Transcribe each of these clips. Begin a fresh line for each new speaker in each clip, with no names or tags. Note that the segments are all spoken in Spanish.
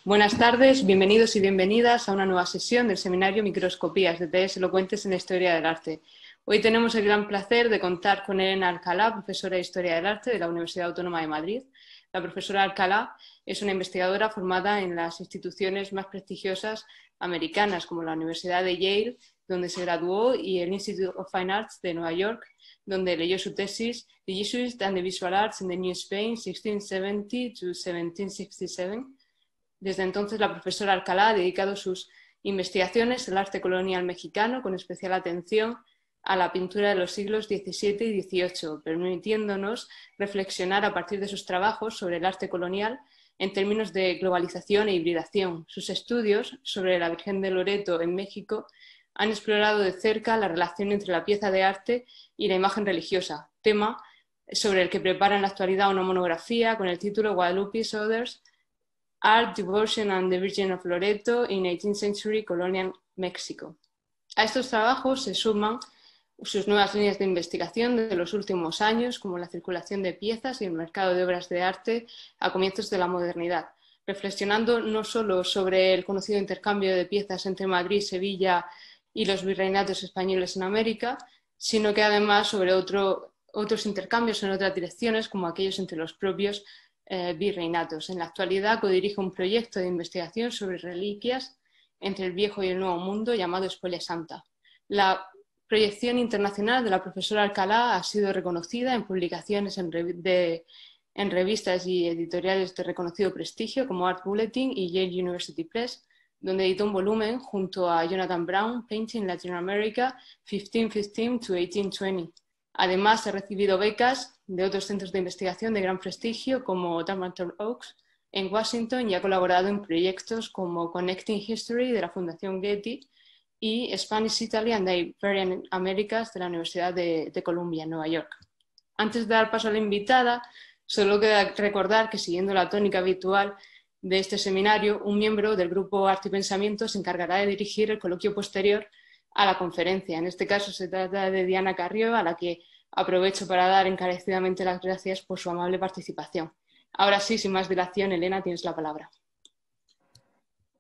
Buenas tardes, bienvenidos y bienvenidas a una nueva sesión del seminario Microscopías, detalles elocuentes en la historia del arte. Hoy tenemos el gran placer de contar con Elena Alcalá, profesora de Historia del Arte de la Universidad Autónoma de Madrid. La profesora Alcalá es una investigadora formada en las instituciones más prestigiosas americanas, como la Universidad de Yale, donde se graduó, y el Institute of Fine Arts de Nueva York, donde leyó su tesis The Jesuits and the Visual Arts in the New Spain, 1670 to 1767. Desde entonces, la profesora Alcalá ha dedicado sus investigaciones al arte colonial mexicano, con especial atención a la pintura de los siglos XVII y XVIII, permitiéndonos reflexionar a partir de sus trabajos sobre el arte colonial en términos de globalización e hibridación. Sus estudios sobre la Virgen de Loreto en México han explorado de cerca la relación entre la pieza de arte y la imagen religiosa, tema sobre el que prepara en la actualidad una monografía con el título Guadalupe's Others, Art, Devotion and the Virgin of Loreto in 18th Century Colonial Mexico. A estos trabajos se suman sus nuevas líneas de investigación de los últimos años, como la circulación de piezas y el mercado de obras de arte a comienzos de la modernidad, reflexionando no solo sobre el conocido intercambio de piezas entre Madrid, Sevilla y los virreinatos españoles en América, sino que además sobre otros intercambios en otras direcciones, como aquellos entre los propios virreinatos. En la actualidad codirige un proyecto de investigación sobre reliquias entre el Viejo y el Nuevo Mundo llamado Spolia Santa. La proyección internacional de la profesora Alcalá ha sido reconocida en publicaciones en revistas y editoriales de reconocido prestigio como Art Bulletin y Yale University Press, donde editó un volumen junto a Jonathan Brown, Painting Latin America 1515 to 1820. Además, ha recibido becas de otros centros de investigación de gran prestigio como Dartmouth Oaks en Washington, y ha colaborado en proyectos como Connecting History de la Fundación Getty y Spanish, Italy and the Iberian Americas de la Universidad de Columbia en Nueva York. Antes de dar paso a la invitada, solo queda recordar que, siguiendo la tónica habitual de este seminario, un miembro del grupo Arte y Pensamiento se encargará de dirigir el coloquio posterior a la conferencia. En este caso se trata de Diana Carrió, a la que aprovecho para dar encarecidamente las gracias por su amable participación. Ahora sí, sin más dilación, Elena, tienes la palabra.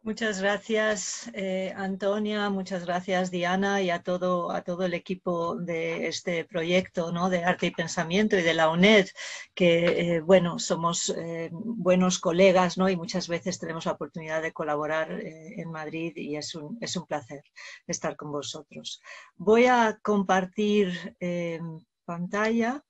Muchas gracias, Antonia, muchas gracias, Diana, y a todo el equipo de este proyecto, ¿no?, de Arte y Pensamiento, y de la UNED, que, bueno, somos buenos colegas, ¿no?, y muchas veces tenemos la oportunidad de colaborar en Madrid, y es un placer estar con vosotros. Voy a compartir pantalla.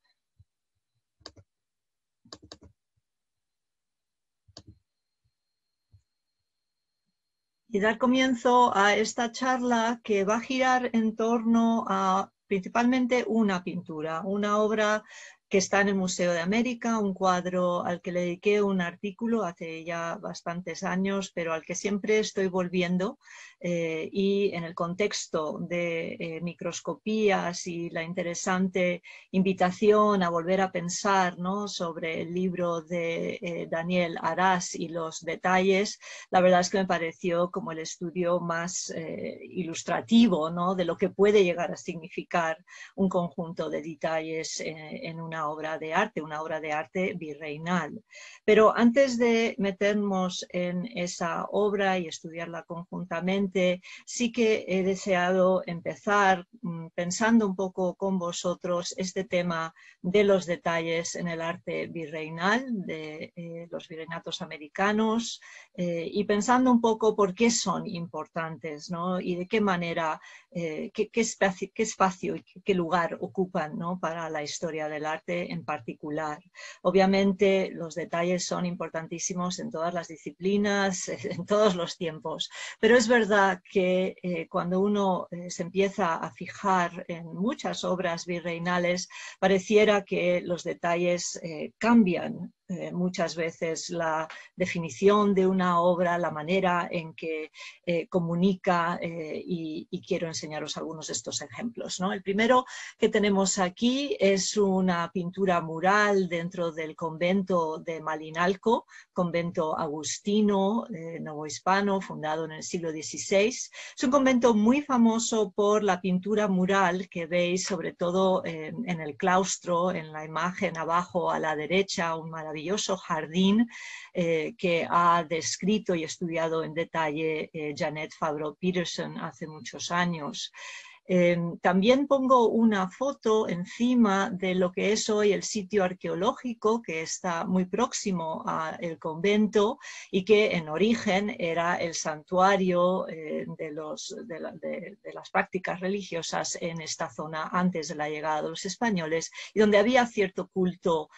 Y dar comienzo a esta charla, que va a girar en torno a principalmente una pintura, una obra que está en el Museo de América, un cuadro al que le dediqué un artículo hace ya bastantes años, pero al que siempre estoy volviendo, y en el contexto de microscopías y la interesante invitación a volver a pensar, ¿no?, sobre el libro de Daniel Arás y los detalles, la verdad es que me pareció como el estudio más ilustrativo, ¿no?, de lo que puede llegar a significar un conjunto de detalles en una obra de arte virreinal. Pero antes de meternos en esa obra y estudiarla conjuntamente, sí que he deseado empezar pensando un poco con vosotros este tema de los detalles en el arte virreinal, de los virreinatos americanos, y pensando un poco por qué son importantes, ¿no?, y de qué manera, qué espacio y qué lugar ocupan, ¿no?, para la historia del arte en particular. Obviamente los detalles son importantísimos en todas las disciplinas, en todos los tiempos, pero es verdad que cuando uno se empieza a fijar en muchas obras virreinales, pareciera que los detalles cambian muchas veces la definición de una obra, la manera en que comunica, y quiero enseñaros algunos de estos ejemplos, ¿no? El primero que tenemos aquí es una pintura mural dentro del convento de Malinalco, convento agustino novohispano, fundado en el siglo XVI. Es un convento muy famoso por la pintura mural que veis sobre todo en el claustro, en la imagen abajo a la derecha, un maravilloso maravilloso jardín que ha descrito y estudiado en detalle Jeanette Favreau-Peterson hace muchos años. También pongo una foto encima de lo que es hoy el sitio arqueológico que está muy próximo al convento y que en origen era el santuario de las prácticas religiosas en esta zona antes de la llegada de los españoles y donde había cierto culto,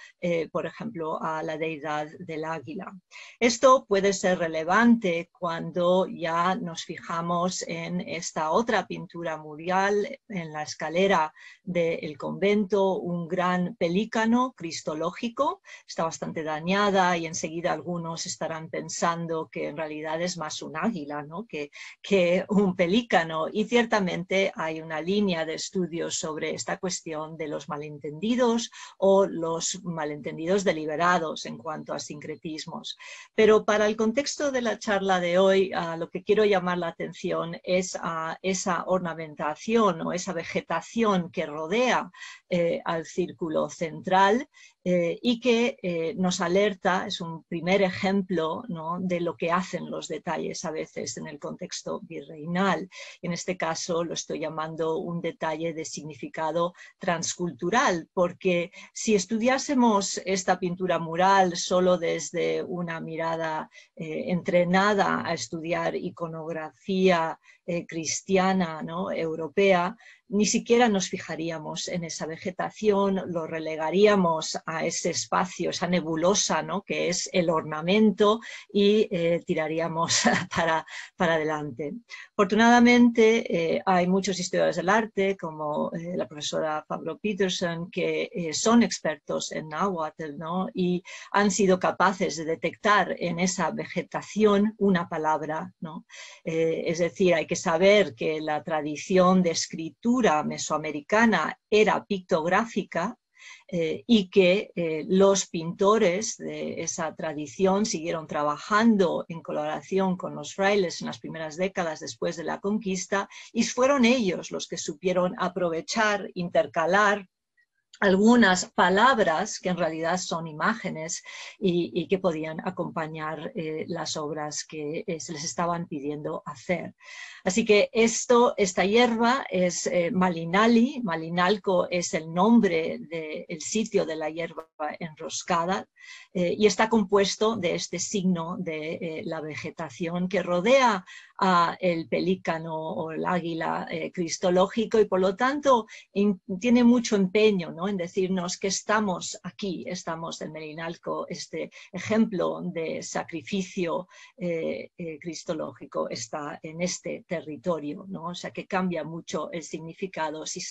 por ejemplo, a la deidad del águila. Esto puede ser relevante cuando ya nos fijamos en esta otra pintura mural en la escalera del convento, un gran pelícano cristológico, está bastante dañada y enseguida algunos estarán pensando que en realidad es más un águila, ¿no? que un pelícano, y ciertamente hay una línea de estudios sobre esta cuestión de los malentendidos o los malentendidos deliberados en cuanto a sincretismos. Pero para el contexto de la charla de hoy, lo que quiero llamar la atención es a esa ornamentación o esa vegetación que rodea al círculo central y que nos alerta, es un primer ejemplo, ¿no?, de lo que hacen los detalles a veces en el contexto virreinal. En este caso lo estoy llamando un detalle de significado transcultural, porque si estudiásemos esta pintura mural solo desde una mirada entrenada a estudiar iconografía cristiana, ¿no?, europea, ni siquiera nos fijaríamos en esa vegetación, lo relegaríamos a ese espacio, esa nebulosa, ¿no?, que es el ornamento, y tiraríamos para adelante. Afortunadamente hay muchos historiadores del arte, como la profesora Favreau-Peterson, que son expertos en náhuatl, ¿no?, y han sido capaces de detectar en esa vegetación una palabra, ¿no? Es decir, hay que saber que la tradición de escritura mesoamericana era pictográfica y que los pintores de esa tradición siguieron trabajando en colaboración con los frailes en las primeras décadas después de la conquista, y fueron ellos los que supieron aprovechar, intercalar algunas palabras que en realidad son imágenes y que podían acompañar las obras que se les estaban pidiendo hacer. Así que esta hierba es malinali, malinalco es el nombre del sitio de la hierba enroscada, y está compuesto de este signo de la vegetación que rodea el pelícano o el águila cristológico, y por lo tanto tiene mucho empeño, ¿no?, en decirnos que estamos aquí, estamos en Melinalco, este ejemplo de sacrificio cristológico está en este territorio, ¿no? O sea que cambia mucho el significado si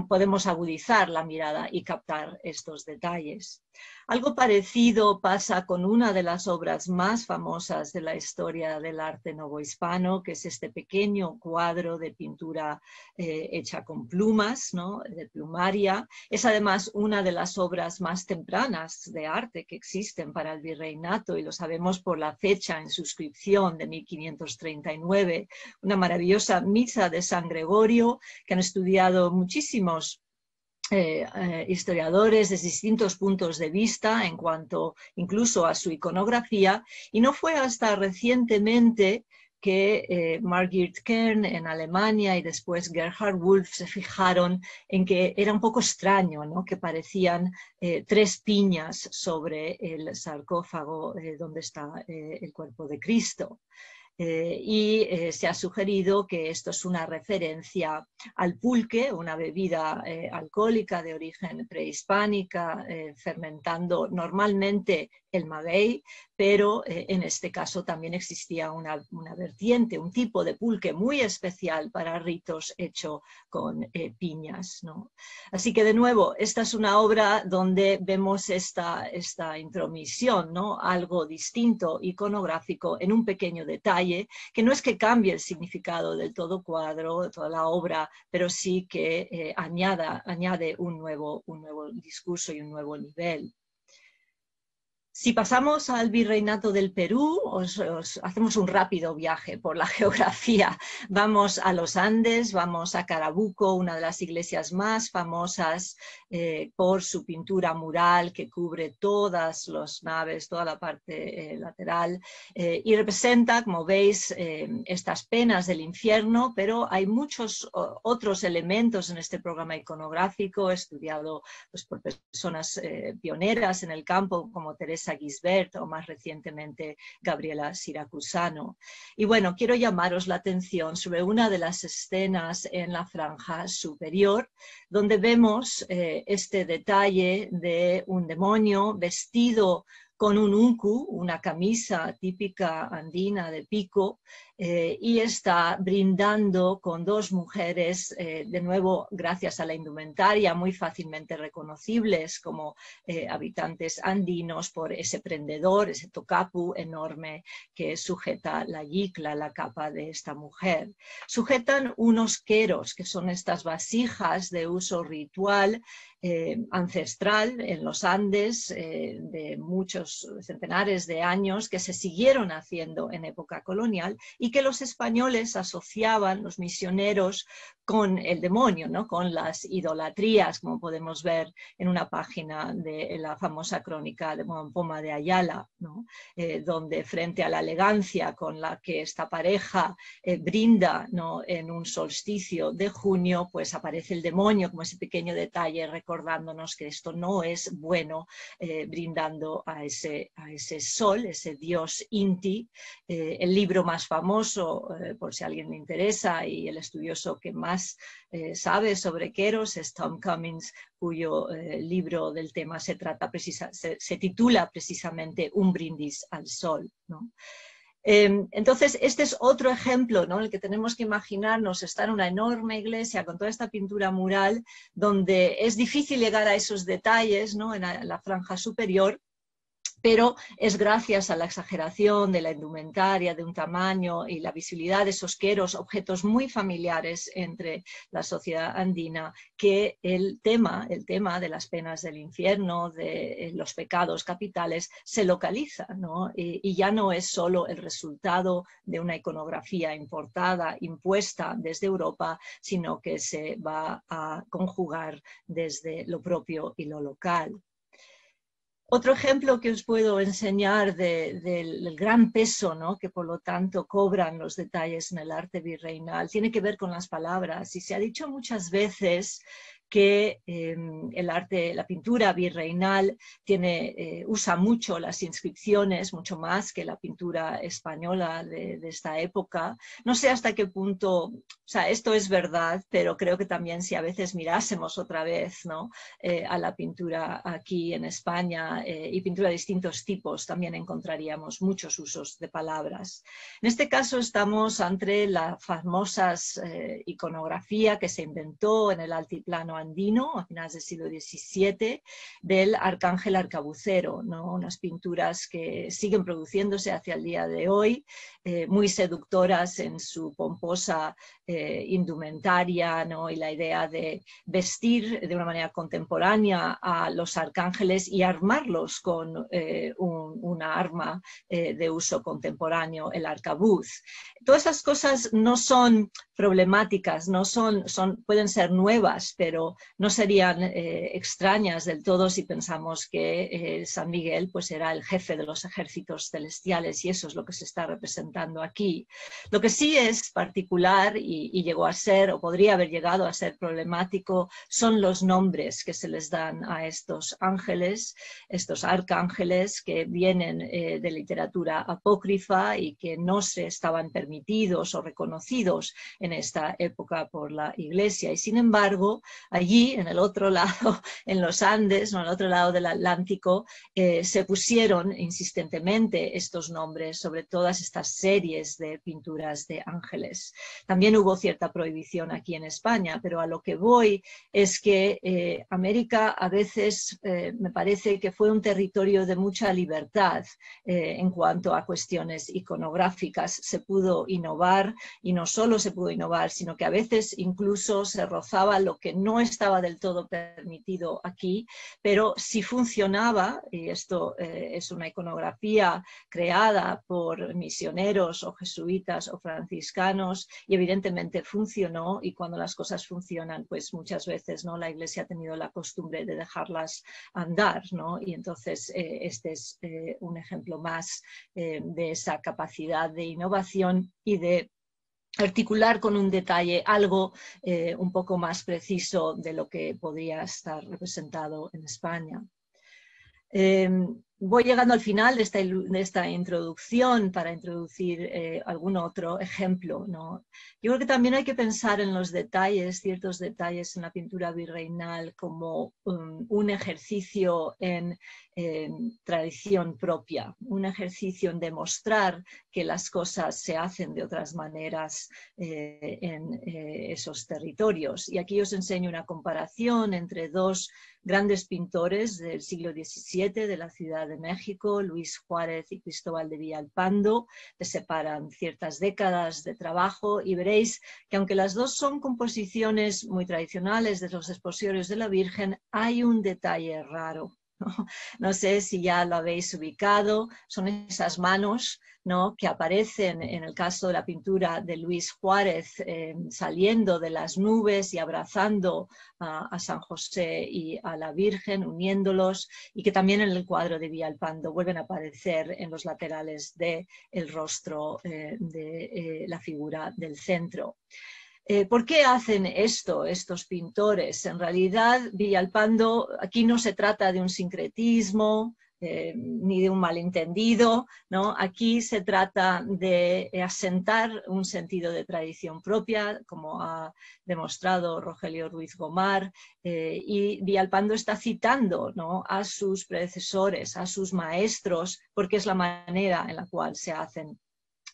podemos agudizar la mirada y captar estos detalles. Algo parecido pasa con una de las obras más famosas de la historia del arte novohispano, que es este pequeño cuadro de pintura hecha con plumas, ¿no?, de plumaria. Es además una de las obras más tempranas de arte que existen para el virreinato, y lo sabemos por la fecha en suscripción de 1539, una maravillosa misa de San Gregorio que han estudiado muchísimos historiadores desde distintos puntos de vista en cuanto incluso a su iconografía, y no fue hasta recientemente que Margit Kern en Alemania y después Gerhard Wolf se fijaron en que era un poco extraño, ¿no?, que parecían tres piñas sobre el sarcófago donde está el cuerpo de Cristo. Se ha sugerido que esto es una referencia al pulque, una bebida alcohólica de origen prehispánica, fermentando normalmente el maguey, pero en este caso también existía una vertiente, un tipo de pulque muy especial para ritos hecho con piñas, ¿no? Así que de nuevo, esta es una obra donde vemos esta intromisión, ¿no?, algo distinto, iconográfico, en un pequeño detalle, que no es que cambie el significado del todo cuadro, de toda la obra, pero sí que añade un nuevo discurso y un nuevo nivel. Si pasamos al Virreinato del Perú, hacemos un rápido viaje por la geografía. Vamos a los Andes, vamos a Carabuco, una de las iglesias más famosas por su pintura mural que cubre todas las naves, toda la parte lateral, y representa, como veis, estas penas del infierno, pero hay muchos otros elementos en este programa iconográfico, estudiado pues, por personas pioneras en el campo, como Teresa Gisbert o más recientemente Gabriela Siracusano. Y bueno, quiero llamaros la atención sobre una de las escenas en la franja superior, donde vemos este detalle de un demonio vestido con un unku, una camisa típica andina de pico, y está brindando con dos mujeres, de nuevo gracias a la indumentaria, muy fácilmente reconocibles como habitantes andinos por ese prendedor, ese tocapu enorme que sujeta la yicla, la capa de esta mujer. Sujetan unos queros, que son estas vasijas de uso ritual ancestral en los Andes de muchos centenares de años, que se siguieron haciendo en época colonial y que los españoles asociaban, los misioneros, con el demonio, ¿no? Con las idolatrías, como podemos ver en una página de la famosa crónica de Poma de Ayala, ¿no? Donde frente a la elegancia con la que esta pareja brinda, ¿no? En un solsticio de junio, pues aparece el demonio como ese pequeño detalle recordándonos que esto no es bueno, brindando a ese sol, ese dios Inti. El libro más famoso, por si a alguien le interesa, y el estudioso que más sabe sobre Queros es Tom Cummings, cuyo libro del tema se titula precisamente Un brindis al sol, ¿no? Entonces, este es otro ejemplo, ¿no? En el que tenemos que imaginarnos estar en una enorme iglesia con toda esta pintura mural, donde es difícil llegar a esos detalles, ¿no? En la franja superior, pero es gracias a la exageración de la indumentaria, de un tamaño y la visibilidad de esos queros, objetos muy familiares entre la sociedad andina, que el tema de las penas del infierno, de los pecados capitales, se localiza, ¿no? Y ya no es solo el resultado de una iconografía importada, impuesta desde Europa, sino que se va a conjugar desde lo propio y lo local. Otro ejemplo que os puedo enseñar del gran peso, ¿no? Que por lo tanto cobran los detalles en el arte virreinal tiene que ver con las palabras, y se ha dicho muchas veces que el arte, la pintura virreinal usa mucho las inscripciones, mucho más que la pintura española de esta época. No sé hasta qué punto, o sea, esto es verdad, pero creo que también si a veces mirásemos otra vez, ¿no? A la pintura aquí en España y pintura de distintos tipos, también encontraríamos muchos usos de palabras. En este caso estamos ante la famosa iconografía que se inventó en el altiplano andino a finales del siglo XVII del arcángel arcabucero, ¿no? Unas pinturas que siguen produciéndose hacia el día de hoy, muy seductoras en su pomposa indumentaria, ¿no? Y la idea de vestir de una manera contemporánea a los arcángeles y armarlos con una arma de uso contemporáneo, el arcabuz. Todas estas cosas no son problemáticas, pueden ser nuevas, pero no serían extrañas del todo si pensamos que San Miguel pues, era el jefe de los ejércitos celestiales, y eso es lo que se está representando aquí. Lo que sí es particular y llegó a ser, o podría haber llegado a ser problemático, son los nombres que se les dan a estos ángeles, estos arcángeles que vienen de literatura apócrifa y que no se estaban permitidos o reconocidos en esta época por la Iglesia. Y sin embargo, allí, en el otro lado, en los Andes, o en el otro lado del Atlántico, se pusieron insistentemente estos nombres sobre todas estas series de pinturas de ángeles. También hubo cierta prohibición aquí en España, pero a lo que voy es que América a veces me parece que fue un territorio de mucha libertad en cuanto a cuestiones iconográficas. Se pudo innovar, y no solo se pudo innovar, sino que a veces incluso se rozaba lo que no estaba del todo permitido aquí, pero sí funcionaba, y esto es una iconografía creada por misioneros o jesuitas o franciscanos, y evidentemente funcionó, y cuando las cosas funcionan, pues muchas veces, ¿no?, la Iglesia ha tenido la costumbre de dejarlas andar, ¿no? Y entonces este es un ejemplo más de esa capacidad de innovación y de articular con un detalle algo un poco más preciso de lo que podría estar representado en España. Voy llegando al final de esta introducción para introducir algún otro ejemplo, ¿no? Yo creo que también hay que pensar en los detalles, ciertos detalles en la pintura virreinal como un ejercicio en tradición propia, un ejercicio en demostrar que las cosas se hacen de otras maneras en esos territorios. Y aquí os enseño una comparación entre dos grandes pintores del siglo XVII de la Ciudad de México, Luis Juárez y Cristóbal de Villalpando. Les separan ciertas décadas de trabajo y veréis que aunque las dos son composiciones muy tradicionales de los desposorios de la Virgen, hay un detalle raro. No sé si ya lo habéis ubicado, son esas manos, ¿no?, que aparecen en el caso de la pintura de Luis Juárez saliendo de las nubes y abrazando a San José y a la Virgen, uniéndolos, y que también en el cuadro de Villalpando vuelven a aparecer en los laterales del rostro de la figura del centro. ¿Por qué hacen esto estos pintores? En realidad, Villalpando, aquí no se trata de un sincretismo ni de un malentendido, ¿no? Aquí se trata de asentar un sentido de tradición propia, como ha demostrado Rogelio Ruiz Gomar, y Villalpando está citando, ¿no?, a sus predecesores, a sus maestros, porque es la manera en la cual se hacen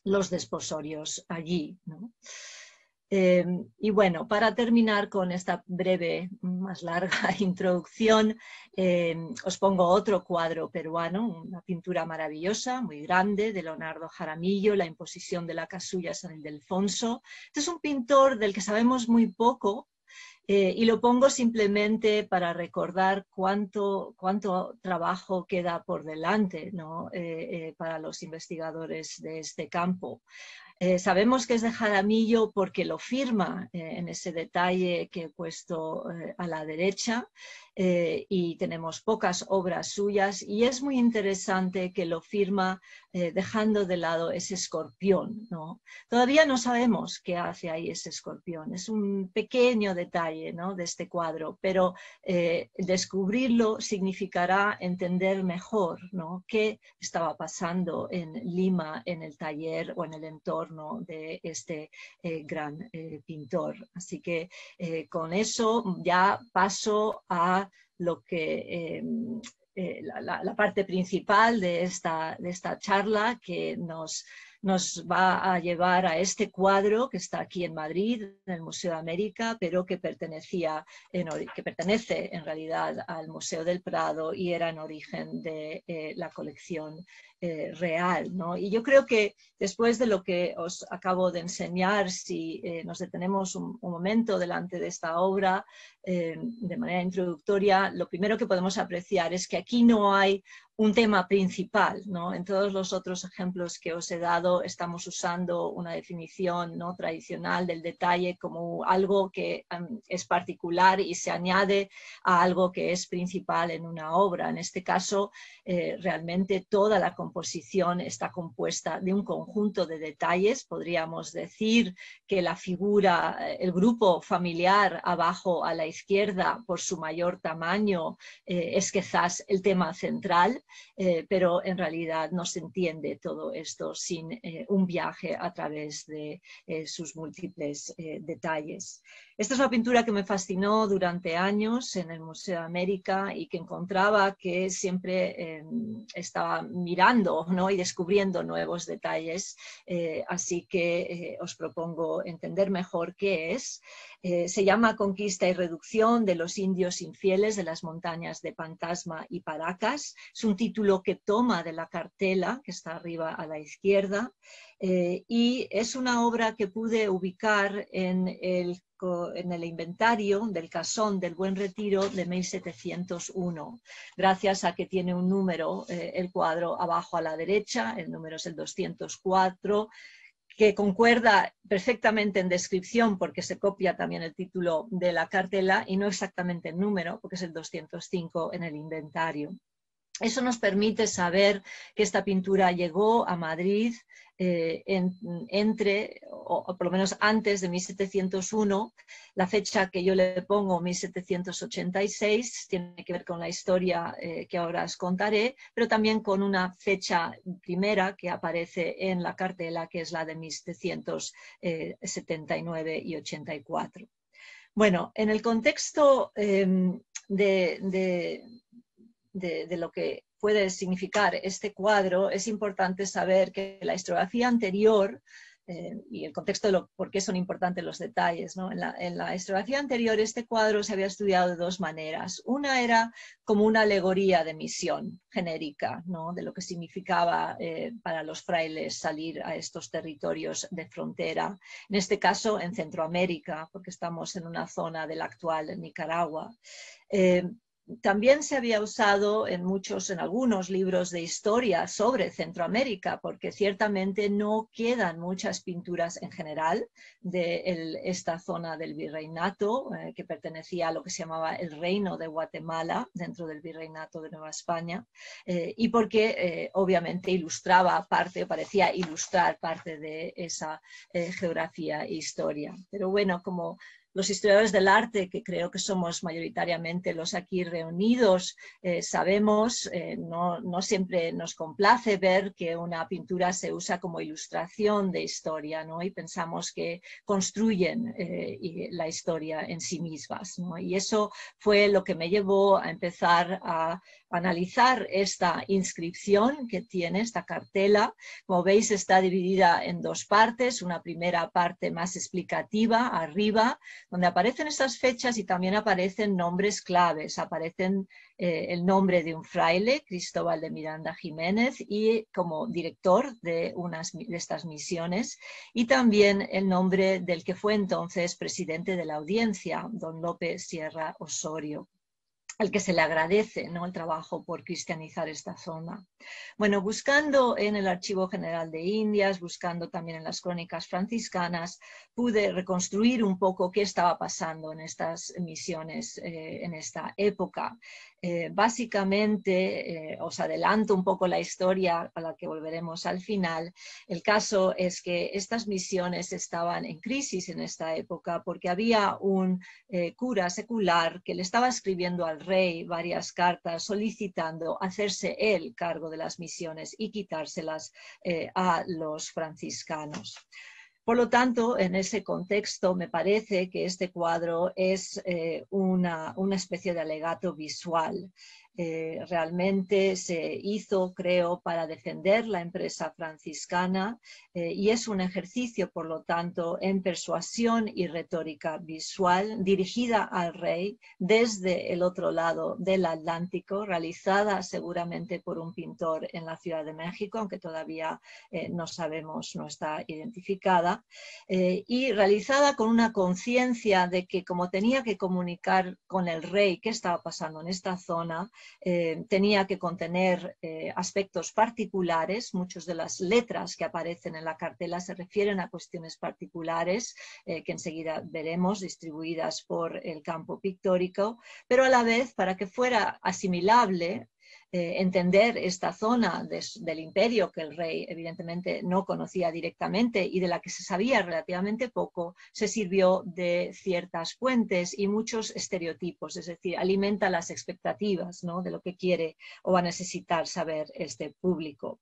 los desposorios allí, ¿no? Y bueno, para terminar con esta breve, más larga introducción, os pongo otro cuadro peruano, una pintura maravillosa, muy grande, de Leonardo Jaramillo, La imposición de la casulla San Ildefonso. Este es un pintor del que sabemos muy poco, y lo pongo simplemente para recordar cuánto trabajo queda por delante, ¿no?, para los investigadores de este campo. Sabemos que es de Jaramillo porque lo firma en ese detalle que he puesto a la derecha, y tenemos pocas obras suyas, y es muy interesante que lo firma dejando de lado ese escorpión, ¿no? Todavía no sabemos qué hace ahí ese escorpión, es un pequeño detalle, ¿no?, de este cuadro, pero descubrirlo significará entender mejor, ¿no?, qué estaba pasando en Lima, en el taller o en el entorno de este gran pintor. Así que con eso ya paso a lo que la parte principal de esta perspectiva que nos va a llevar a este cuadro que está aquí en Madrid, en el Museo de América, pero que pertenece en realidad al Museo del Prado y era en origen de la colección real, ¿no? Y yo creo que después de lo que os acabo de enseñar, si nos detenemos un momento delante de esta obra de manera introductoria, lo primero que podemos apreciar es que aquí no hay un tema principal, ¿no? En todos los otros ejemplos que os he dado estamos usando una definición, ¿no?, tradicional del detalle como algo que es particular y se añade a algo que es principal en una obra. En este caso, realmente toda la composición está compuesta de un conjunto de detalles. Podríamos decir que la figura, el grupo familiar abajo a la izquierda, por su mayor tamaño, es quizás el tema central. Pero en realidad no se entiende todo esto sin un viaje a través de sus múltiples detalles. Esta es una pintura que me fascinó durante años en el Museo de América y que encontraba que siempre estaba mirando, ¿no?, y descubriendo nuevos detalles, así que os propongo entender mejor qué es. Se llama Conquista y reducción de los indios infieles de las montañas de Pantasma y Paracas. Es un título que toma de la cartela, que está arriba a la izquierda, y es una obra que pude ubicar en el inventario del Casón del Buen Retiro de 1701, gracias a que tiene un número, el cuadro abajo a la derecha, el número es el 204, que concuerda perfectamente en descripción porque se copia también el título de la cartela y no exactamente el número porque es el 205 en el inventario. Eso nos permite saber que esta pintura llegó a Madrid o por lo menos antes de 1701. La fecha que yo le pongo, 1786, tiene que ver con la historia que ahora os contaré, pero también con una fecha primera que aparece en la cartela, que es la de 1779 y 84. Bueno, en el contexto de lo que puede significar este cuadro, es importante saber que la historiografía anterior, y el contexto de por qué son importantes los detalles, ¿no? En la historiografía anterior este cuadro se había estudiado de dos maneras. Una era como una alegoría de misión genérica, ¿no? De lo que significaba para los frailes salir a estos territorios de frontera, en este caso en Centroamérica, porque estamos en una zona del actual Nicaragua. También se había usado en algunos libros de historia sobre Centroamérica, porque ciertamente no quedan muchas pinturas en general de esta zona del virreinato, que pertenecía a lo que se llamaba el Reino de Guatemala, dentro del virreinato de Nueva España, y porque obviamente ilustraba parte, o parecía ilustrar parte de esa geografía e historia. Pero bueno, como los historiadores del arte, que creo que somos mayoritariamente los aquí reunidos, sabemos, no siempre nos complace ver que una pintura se usa como ilustración de historia, ¿no? Y pensamos que construyen la historia en sí mismas, ¿no? Y eso fue lo que me llevó a empezar a analizar esta inscripción que tiene, esta cartela. Como veis, está dividida en dos partes, una primera parte más explicativa, arriba, donde aparecen estas fechas y también aparecen nombres claves. Aparecen el nombre de un fraile, Cristóbal de Miranda Jiménez, y como director de estas misiones, y también el nombre del que fue entonces presidente de la audiencia, don Lope Sierra Osorio, al que se le agradece, ¿no?, el trabajo por cristianizar esta zona. Bueno, buscando en el Archivo General de Indias, buscando también en las crónicas franciscanas, pude reconstruir un poco qué estaba pasando en estas misiones en esta época. Básicamente, os adelanto un poco la historia a la que volveremos al final. El caso es que estas misiones estaban en crisis en esta época porque había un cura secular que le estaba escribiendo al rey varias cartas solicitando hacerse él cargo de las misiones y quitárselas a los franciscanos. Por lo tanto, en ese contexto me parece que este cuadro es una especie de alegato visual. Realmente se hizo, creo, para defender la empresa franciscana y es un ejercicio, por lo tanto, en persuasión y retórica visual dirigida al rey desde el otro lado del Atlántico, realizada seguramente por un pintor en la Ciudad de México, aunque todavía no sabemos, no está identificada, y realizada con una conciencia de que como tenía que comunicar con el rey qué estaba pasando en esta zona, tenía que contener aspectos particulares. Muchas de las letras que aparecen en la cartela se refieren a cuestiones particulares que enseguida veremos, distribuidas por el campo pictórico, pero a la vez, para que fuera asimilable, entender esta zona del imperio que el rey evidentemente no conocía directamente y de la que se sabía relativamente poco, se sirvió de ciertas fuentes y muchos estereotipos, es decir, alimenta las expectativas, ¿no?, de lo que quiere o va a necesitar saber este público.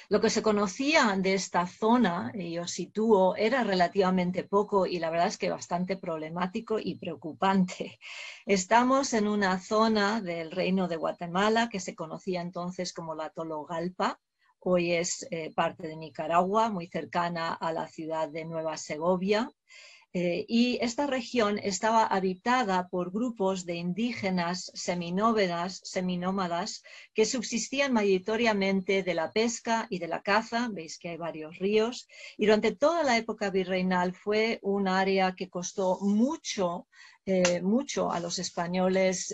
Lo que se conocía de esta zona, y os sitúo, era relativamente poco y la verdad es que bastante problemático y preocupante. Estamos en una zona del Reino de Guatemala que se conocía entonces como la Tologalpa. Hoy es parte de Nicaragua, muy cercana a la ciudad de Nueva Segovia. Y esta región estaba habitada por grupos de indígenas seminómadas que subsistían mayoritariamente de la pesca y de la caza. Veis que hay varios ríos. Y durante toda la época virreinal fue un área que costó mucho a los españoles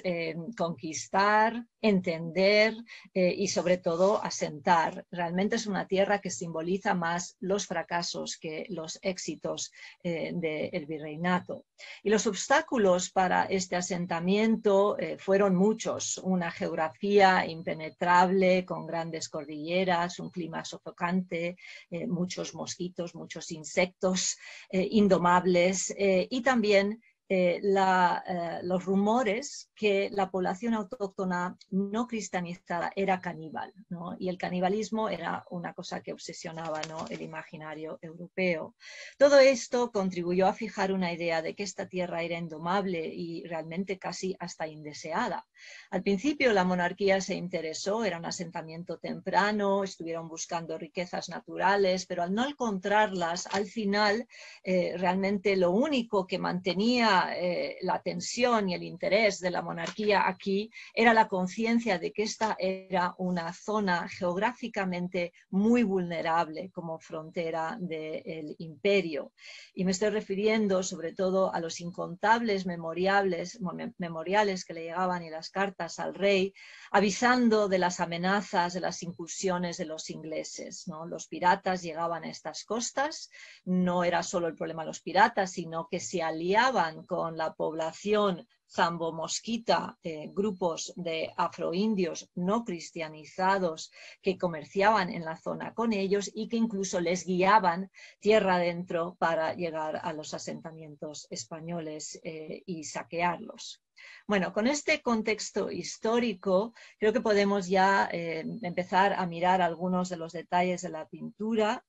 conquistar, entender y sobre todo asentar. Realmente es una tierra que simboliza más los fracasos que los éxitos del virreinato. Y los obstáculos para este asentamiento fueron muchos: una geografía impenetrable con grandes cordilleras, un clima sofocante, muchos mosquitos, muchos insectos indomables y también los rumores que la población autóctona no cristianizada era caníbal, ¿no? Y el canibalismo era una cosa que obsesionaba, ¿no?, el imaginario europeo. Todo esto contribuyó a fijar una idea de que esta tierra era indomable y realmente casi hasta indeseada. Al principio la monarquía se interesó, era un asentamiento temprano, estuvieron buscando riquezas naturales, pero al no encontrarlas, al final realmente lo único que mantenía la atención y el interés de la monarquía aquí era la conciencia de que esta era una zona geográficamente muy vulnerable como frontera del imperio. Y me estoy refiriendo sobre todo a los incontables memoriales que le llegaban y las cartas al rey avisando de las amenazas, de las incursiones de los ingleses, ¿no? Los piratas llegaban a estas costas, no era solo el problema de los piratas, sino que se aliaban con la población zambo-mosquita, grupos de afroindios no cristianizados que comerciaban en la zona con ellos y que incluso les guiaban tierra adentro para llegar a los asentamientos españoles y saquearlos. Bueno, con este contexto histórico creo que podemos ya empezar a mirar algunos de los detalles de la pintura.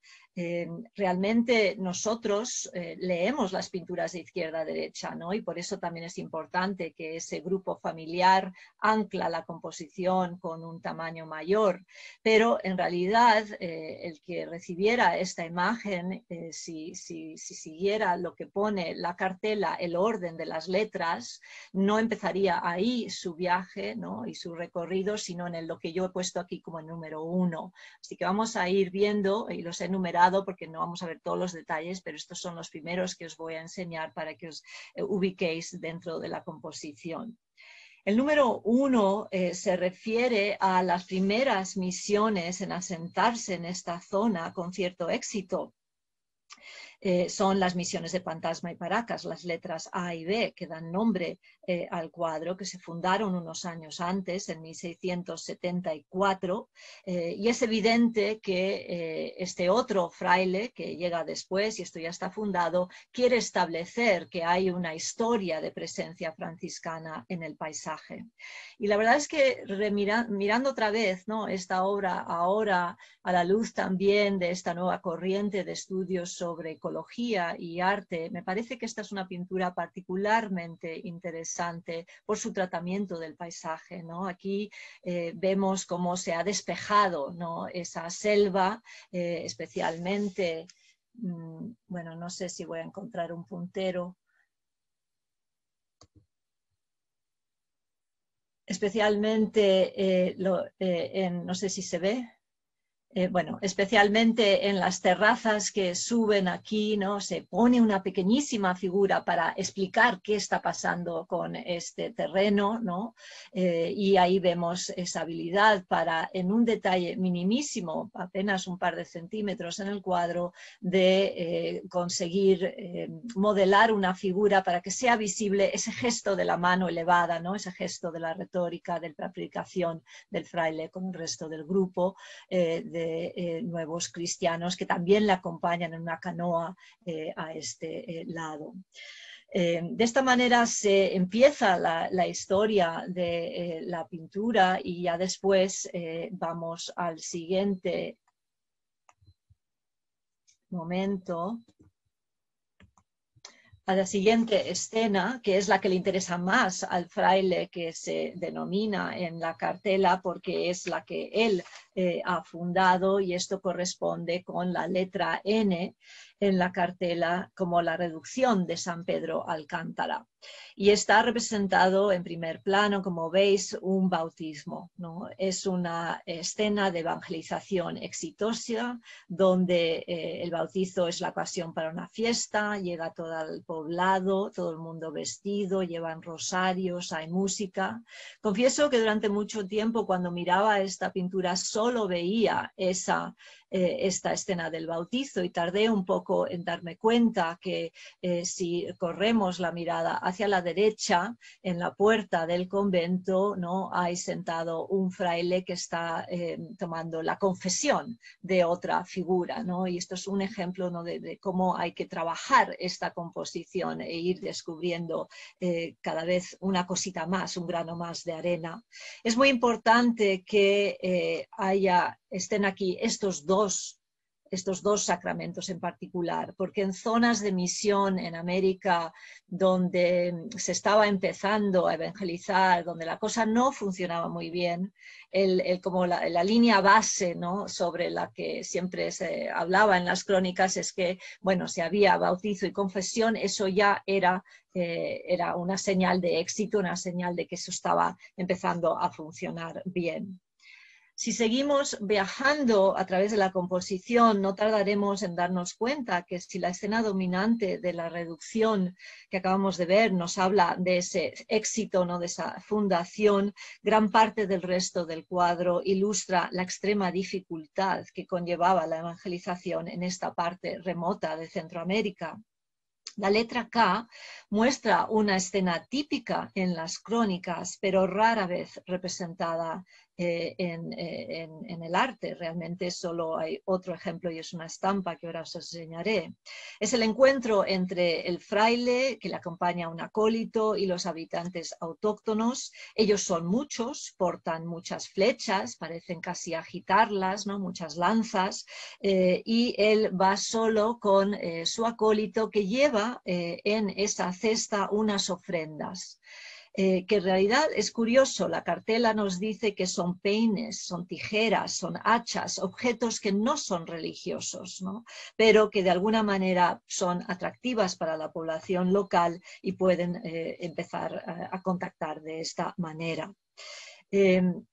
Realmente nosotros leemos las pinturas de izquierda a derecha, ¿no? Y por eso también es importante que ese grupo familiar ancla la composición con un tamaño mayor, pero en realidad el que recibiera esta imagen, si siguiera lo que pone la cartela, el orden de las letras, no empezaría ahí su viaje, ¿no?, y su recorrido, sino en lo que yo he puesto aquí como el número 1. Así que vamos a ir viendo, y los he enumerado porque no vamos a ver todos los detalles, pero estos son los primeros que os voy a enseñar para que os ubiquéis dentro de la composición. El número 1 se refiere a las primeras misiones en asentarse en esta zona con cierto éxito. Son las misiones de Pantasma y Paracas, las letras A y B, que dan nombre al cuadro, que se fundaron unos años antes, en 1674, y es evidente que este otro fraile que llega después, y esto ya está fundado, quiere establecer que hay una historia de presencia franciscana en el paisaje. Y la verdad es que mirando otra vez, ¿no?, esta obra ahora a la luz también de esta nueva corriente de estudios sobre ecología y arte, me parece que esta es una pintura particularmente interesante por su tratamiento del paisaje, ¿no? Aquí vemos cómo se ha despejado, ¿no?, esa selva, especialmente, bueno, no sé si voy a encontrar un puntero, especialmente, no sé si se ve. Bueno, especialmente en las terrazas que suben aquí, ¿no?, se pone una pequeñísima figura para explicar qué está pasando con este terreno, ¿no? Y ahí vemos esa habilidad para, en un detalle minimísimo, apenas un par de centímetros en el cuadro, de conseguir modelar una figura para que sea visible ese gesto de la mano elevada, ¿no?, ese gesto de la retórica, de la aplicación del fraile con el resto del grupo, de nuevos cristianos que también le acompañan en una canoa a este lado. De esta manera se empieza la historia de la pintura y ya después vamos al siguiente momento, a la siguiente escena, que es la que le interesa más al fraile que se denomina en la cartela, porque es la que él ha fundado, y esto corresponde con la letra N, en la cartela como la reducción de San Pedro Alcántara. Y está representado en primer plano, como veis, un bautismo, ¿no? Es una escena de evangelización exitosa, donde el bautizo es la ocasión para una fiesta, llega todo el poblado, todo el mundo vestido, llevan rosarios, hay música. Confieso que durante mucho tiempo, cuando miraba esta pintura, solo veía esta escena del bautizo y tardé un poco en darme cuenta que si corremos la mirada hacia la derecha, en la puerta del convento, ¿no?, hay sentado un fraile que está tomando la confesión de otra figura, ¿no? Y esto es un ejemplo, ¿no?, de cómo hay que trabajar esta composición e ir descubriendo cada vez una cosita más, un grano más de arena. Es muy importante que estén aquí estos dos sacramentos en particular, porque en zonas de misión en América donde se estaba empezando a evangelizar, donde la cosa no funcionaba muy bien, como la línea base, ¿no?, sobre la que siempre se hablaba en las crónicas es que, bueno, si había bautizo y confesión, eso ya era una señal de éxito, una señal de que eso estaba empezando a funcionar bien. Si seguimos viajando a través de la composición, no tardaremos en darnos cuenta que si la escena dominante de la reducción que acabamos de ver nos habla de ese éxito, ¿no?, de esa fundación, gran parte del resto del cuadro ilustra la extrema dificultad que conllevaba la evangelización en esta parte remota de Centroamérica. La letra K muestra una escena típica en las crónicas, pero rara vez representada en el arte. Realmente solo hay otro ejemplo y es una estampa que ahora os enseñaré. Es el encuentro entre el fraile que le acompaña a un acólito y los habitantes autóctonos. Ellos son muchos, portan muchas flechas, parecen casi agitarlas, ¿no?, muchas lanzas, y él va solo con su acólito que lleva en esa cesta unas ofrendas. Que en realidad es curioso, la cartela nos dice que son peines, son tijeras, son hachas, objetos que no son religiosos, ¿no?, pero que de alguna manera son atractivas para la población local y pueden empezar a contactar de esta manera.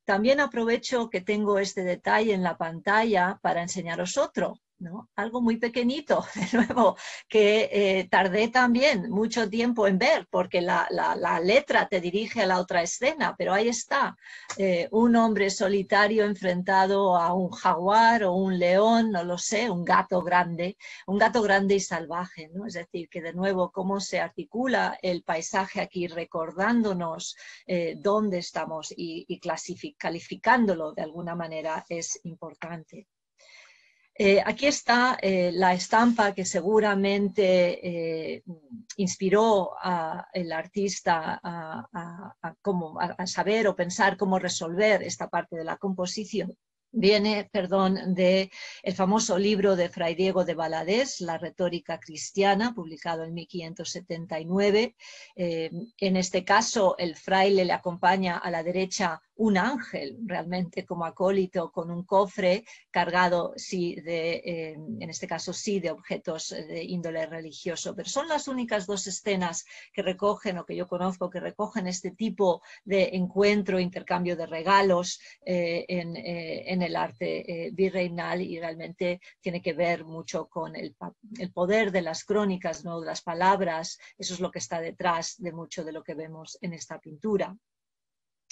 También aprovecho que tengo este detalle en la pantalla para enseñaros otro, ¿no?, algo muy pequeñito, de nuevo, que tardé también mucho tiempo en ver, porque la letra te dirige a la otra escena, pero ahí está, un hombre solitario enfrentado a un jaguar o un león, no lo sé, un gato grande y salvaje, ¿no? Es decir, que de nuevo cómo se articula el paisaje aquí recordándonos dónde estamos y calificándolo de alguna manera es importante. Aquí está la estampa que seguramente inspiró al artista a saber o pensar cómo resolver esta parte de la composición. Viene, del famoso libro de Fray Diego de Valadez, La retórica cristiana, publicado en 1579. En este caso, el fraile le acompaña a la derecha un ángel, realmente como acólito, con un cofre cargado, en este caso sí, de objetos de índole religioso. Pero son las únicas dos escenas que recogen, o que yo conozco, que recogen este tipo de encuentro, intercambio de regalos en el arte virreinal, y realmente tiene que ver mucho con el poder de las crónicas, ¿no?, de las palabras. Eso es lo que está detrás de mucho de lo que vemos en esta pintura.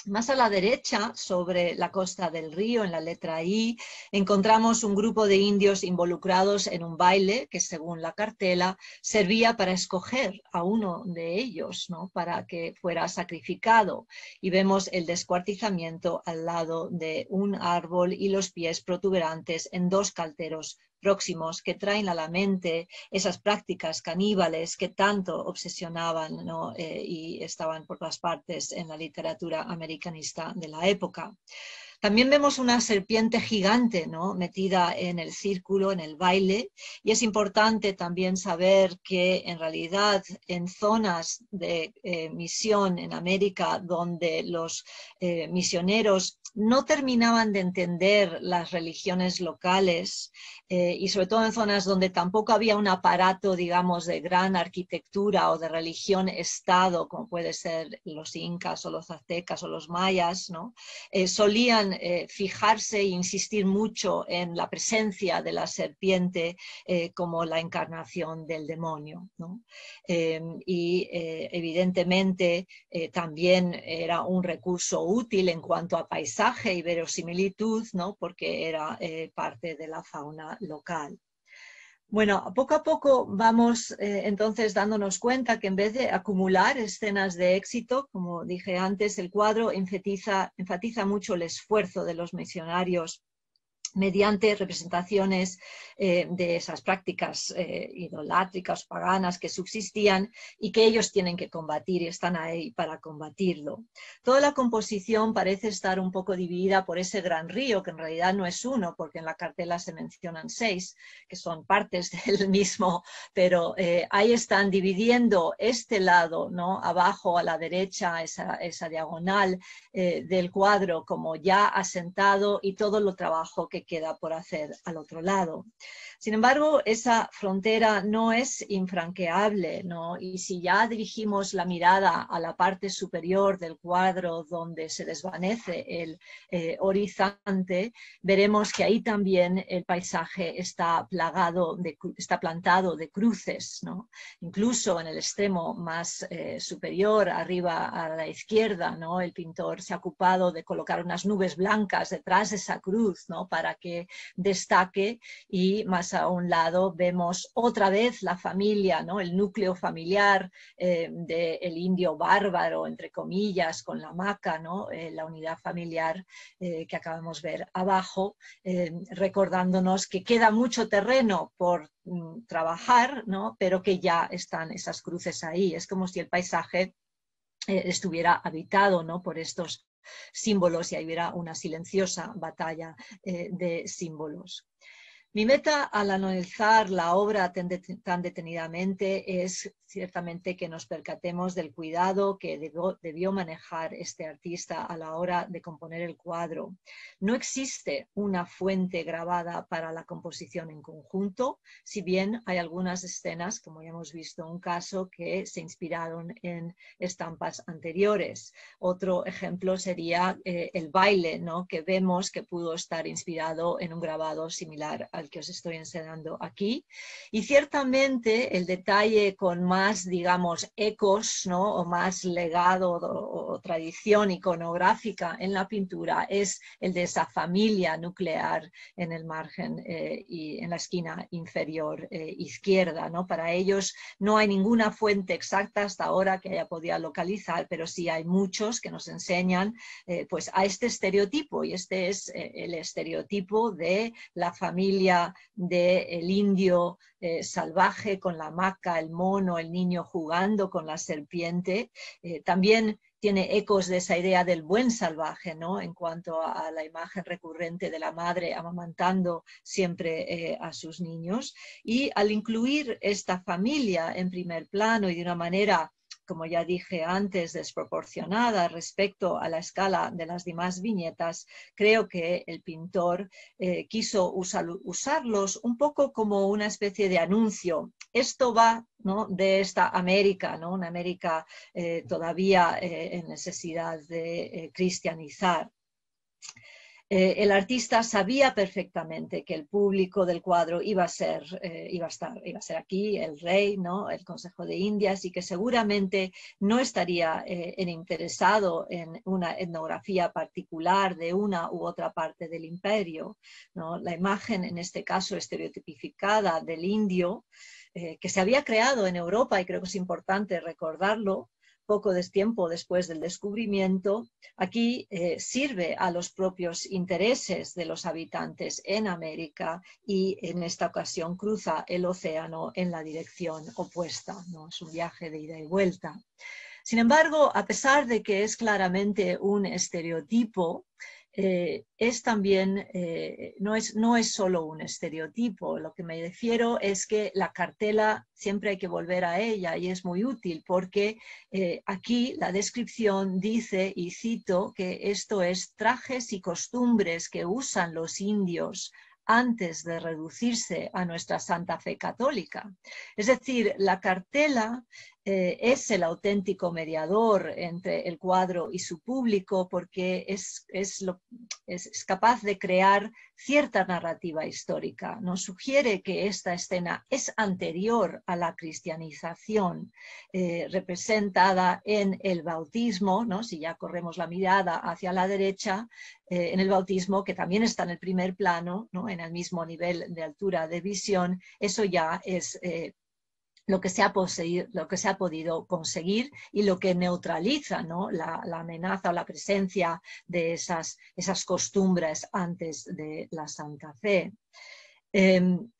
Más a la derecha, sobre la costa del río, en la letra I, encontramos un grupo de indios involucrados en un baile que, según la cartela, servía para escoger a uno de ellos, ¿no?, para que fuera sacrificado. Y vemos el descuartizamiento al lado de un árbol y los pies protuberantes en dos calderos próximos, que traen a la mente esas prácticas caníbales que tanto obsesionaban, ¿no?, y estaban por todas partes en la literatura americanista de la época. También vemos una serpiente gigante, ¿no?, metida en el círculo, en el baile, y es importante también saber que en realidad en zonas de misión en América donde los misioneros no terminaban de entender las religiones locales, y sobre todo en zonas donde tampoco había un aparato, digamos, de gran arquitectura o de religión-estado, como puede ser los incas o los aztecas o los mayas, ¿no?, solían fijarse e insistir mucho en la presencia de la serpiente como la encarnación del demonio, ¿no? Evidentemente también era un recurso útil en cuanto a paisaje y verosimilitud, ¿no?, porque era parte de la fauna local. Bueno, poco a poco vamos entonces dándonos cuenta que en vez de acumular escenas de éxito, como dije antes, el cuadro enfatiza mucho el esfuerzo de los misionarios mediante representaciones de esas prácticas idolátricas, paganas que subsistían y que ellos tienen que combatir y están ahí para combatirlo. Toda la composición parece estar un poco dividida por ese gran río, que en realidad no es uno, porque en la cartela se mencionan 6, que son partes del mismo, pero ahí están dividiendo este lado, ¿no?, abajo a la derecha, esa diagonal del cuadro como ya asentado, y todo lo trabajo que queda por hacer al otro lado. Sin embargo, esa frontera no es infranqueable, ¿no? Y si ya dirigimos la mirada a la parte superior del cuadro donde se desvanece el horizonte, veremos que ahí también el paisaje está plantado de cruces, ¿no? Incluso en el extremo más superior, arriba a la izquierda, ¿no?, el pintor se ha ocupado de colocar unas nubes blancas detrás de esa cruz, ¿no?, para que destaque, y más a un lado vemos otra vez la familia, ¿no?, el núcleo familiar del indio bárbaro, entre comillas, con la hamaca, ¿no?, la unidad familiar que acabamos de ver abajo, recordándonos que queda mucho terreno por trabajar, ¿no?, pero que ya están esas cruces ahí. Es como si el paisaje estuviera habitado, ¿no?, por estos símbolos, y ahí hubiera una silenciosa batalla de símbolos. Mi meta al analizar la obra tan detenidamente es ciertamente que nos percatemos del cuidado que debió manejar este artista a la hora de componer el cuadro. No existe una fuente grabada para la composición en conjunto, si bien hay algunas escenas, como ya hemos visto un caso, que se inspiraron en estampas anteriores. Otro ejemplo sería el baile, ¿no?, que vemos que pudo estar inspirado en un grabado similar al que os estoy enseñando aquí. Y ciertamente el detalle con más, digamos, ecos, ¿no?, o más legado o tradición iconográfica en la pintura es el de esa familia nuclear en el margen y en la esquina inferior izquierda, ¿no? Para ellos no hay ninguna fuente exacta hasta ahora que haya podido localizar, pero sí hay muchos que nos enseñan pues a este estereotipo, y este es el estereotipo de la familia del indio salvaje con la hamaca, el mono, el niño jugando con la serpiente. También tiene ecos de esa idea del buen salvaje, ¿no?, en cuanto a la imagen recurrente de la madre amamantando siempre a sus niños. Y al incluir esta familia en primer plano y de una manera, como ya dije antes, desproporcionada respecto a la escala de las demás viñetas, creo que el pintor quiso usarlos un poco como una especie de anuncio. Esto va, ¿no?, de esta América, ¿no?, una América todavía en necesidad de cristianizar. El artista sabía perfectamente que el público del cuadro iba a ser aquí, el rey, ¿no?, el Consejo de Indias, y que seguramente no estaría interesado en una etnografía particular de una u otra parte del imperio, ¿no? La imagen, en este caso estereotipificada del indio, que se había creado en Europa, y creo que es importante recordarlo, poco tiempo después del descubrimiento, aquí sirve a los propios intereses de los habitantes en América, y en esta ocasión cruza el océano en la dirección opuesta, ¿no? Es un viaje de ida y vuelta. Sin embargo, a pesar de que es claramente un estereotipo, es también, no es solo un estereotipo. Lo que me refiero es que la cartela siempre hay que volver a ella y es muy útil porque aquí la descripción dice, y cito, que esto es trajes y costumbres que usan los indios antes de reducirse a nuestra Santa Fe católica. Es decir, la cartela es el auténtico mediador entre el cuadro y su público porque es capaz de crear cierta narrativa histórica. Nos sugiere que esta escena es anterior a la cristianización representada en el bautismo, ¿no? Si ya corremos la mirada hacia la derecha, en el bautismo, que también está en el primer plano, ¿no? En el mismo nivel de altura de visión, eso ya es lo que se ha podido conseguir y lo que neutraliza, ¿no? la amenaza o la presencia de esas costumbres antes de la Santa Fe.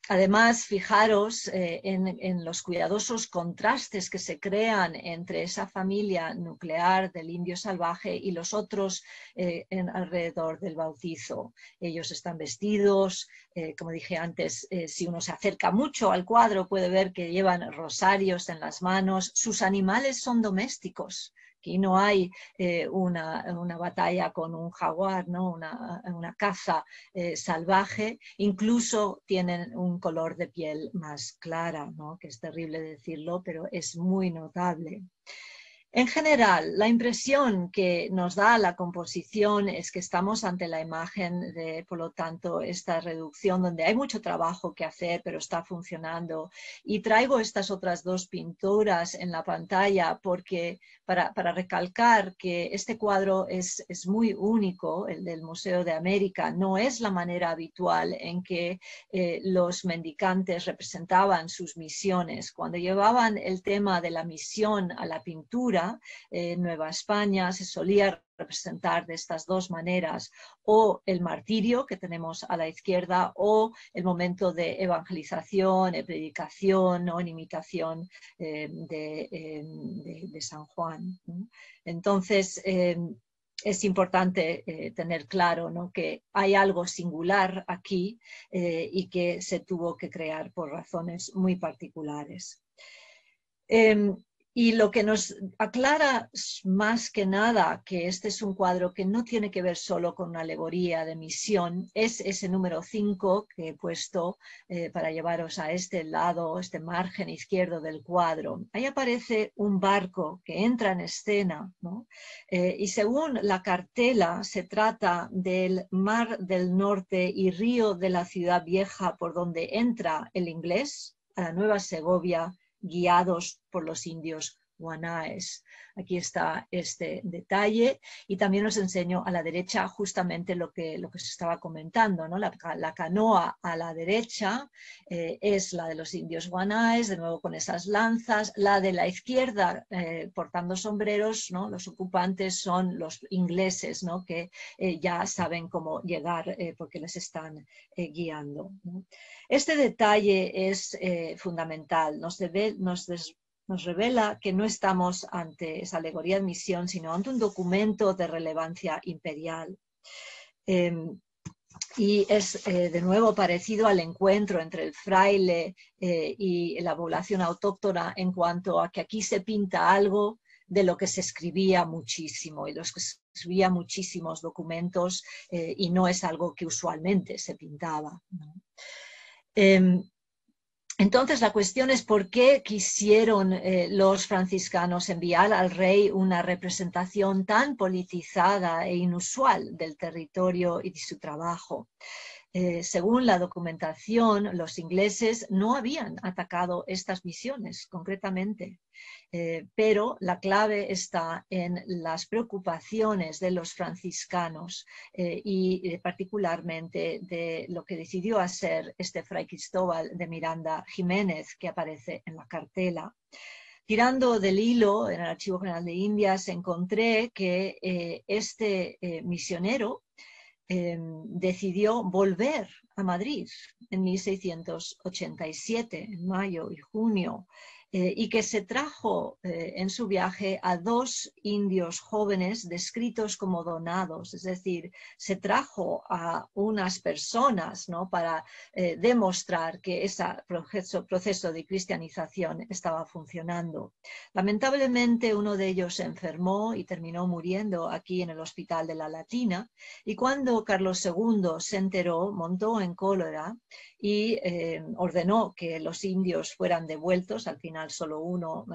Además, fijaros en los cuidadosos contrastes que se crean entre esa familia nuclear del indio salvaje y los otros alrededor del bautizo. Ellos están vestidos, como dije antes, si uno se acerca mucho al cuadro puede ver que llevan rosarios en las manos. Sus animales son domésticos. Aquí no hay una batalla con un jaguar, ¿no? una caza salvaje. Incluso tienen un color de piel más clara, ¿no? Que es terrible decirlo, pero es muy notable. En general, la impresión que nos da la composición es que estamos ante la imagen de, por lo tanto, esta reducción donde hay mucho trabajo que hacer, pero está funcionando. Y traigo estas otras dos pinturas en la pantalla porque para recalcar que este cuadro es muy único, el del Museo de América. No es la manera habitual en que los mendicantes representaban sus misiones. Cuando llevaban el tema de la misión a la pintura, en Nueva España se solía representar de estas dos maneras, o el martirio que tenemos a la izquierda o el momento de evangelización, de predicación o en imitación de San Juan. Entonces, es importante tener claro, ¿no? Que hay algo singular aquí y que se tuvo que crear por razones muy particulares. Y lo que nos aclara más que nada que este es un cuadro que no tiene que ver solo con una alegoría de misión, es ese número 5 que he puesto para llevaros a este lado, este margen izquierdo del cuadro. Ahí aparece un barco que entra en escena, ¿no? Y según la cartela se trata del Mar del Norte y río de la Ciudad Vieja por donde entra el inglés a la Nueva Segovia, guiados por los indios guanáes. Aquí está este detalle y también os enseño a la derecha justamente lo que se estaba comentando, ¿no? La canoa a la derecha es la de los indios guanáes, de nuevo con esas lanzas. La de la izquierda portando sombreros, ¿no? Los ocupantes son los ingleses, ¿no? Que ya saben cómo llegar porque les están guiando, ¿no? Este detalle es fundamental, nos revela que no estamos ante esa alegoría de misión, sino ante un documento de relevancia imperial. Y es de nuevo parecido al encuentro entre el fraile y la población autóctona en cuanto a que aquí se pinta algo de lo que se escribía muchísimo y los que se escribía muchísimos documentos y no es algo que usualmente se pintaba, ¿no? Entonces la cuestión es por qué quisieron los franciscanos enviar al rey una representación tan politizada e inusual del territorio y de su trabajo. Según la documentación, los ingleses no habían atacado estas misiones concretamente, pero la clave está en las preocupaciones de los franciscanos y particularmente de lo que decidió hacer este fray Cristóbal de Miranda Jiménez que aparece en la cartela. Tirando del hilo en el Archivo General de Indias encontré que este misionero decidió volver a Madrid en 1687, en mayo y junio, y que se trajo en su viaje a 2 indios jóvenes descritos como donados, es decir, se trajo a unas personas, ¿no?, para demostrar que ese proceso de cristianización estaba funcionando. Lamentablemente uno de ellos se enfermó y terminó muriendo aquí en el Hospital de la Latina, y cuando Carlos II se enteró, montó en cólera y ordenó que los indios fueran devueltos. Al final solo uno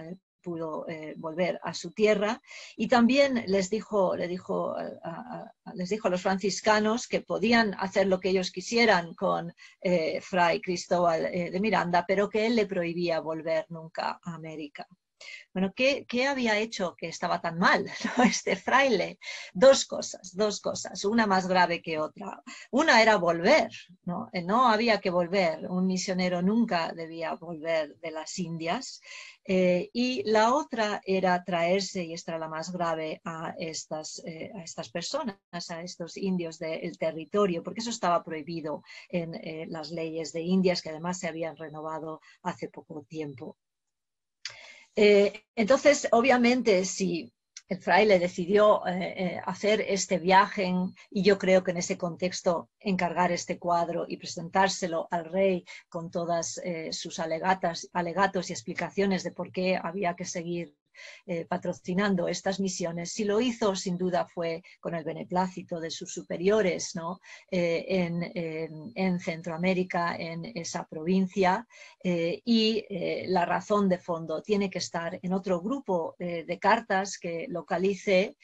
pudo volver a su tierra, y también les dijo a los franciscanos que podían hacer lo que ellos quisieran con Fray Cristóbal de Miranda, pero que él le prohibía volver nunca a América. Bueno, ¿qué había hecho que estaba tan mal, ¿no?, este fraile? Dos cosas, una más grave que otra. Una era volver, ¿no? No había que volver, un misionero nunca debía volver de las Indias. Y la otra era traerse, y esta era la más grave, a estas personas, a estos indios del territorio, porque eso estaba prohibido en las leyes de Indias, que además se habían renovado hace poco tiempo. Entonces, obviamente, si el fraile decidió hacer este viaje, y yo creo que en ese contexto encargar este cuadro y presentárselo al rey con todas sus alegatos y explicaciones de por qué había que seguir patrocinando estas misiones, si lo hizo, sin duda fue con el beneplácito de sus superiores, ¿no?, en Centroamérica, en esa provincia, y la razón de fondo tiene que estar en otro grupo de cartas que localicé,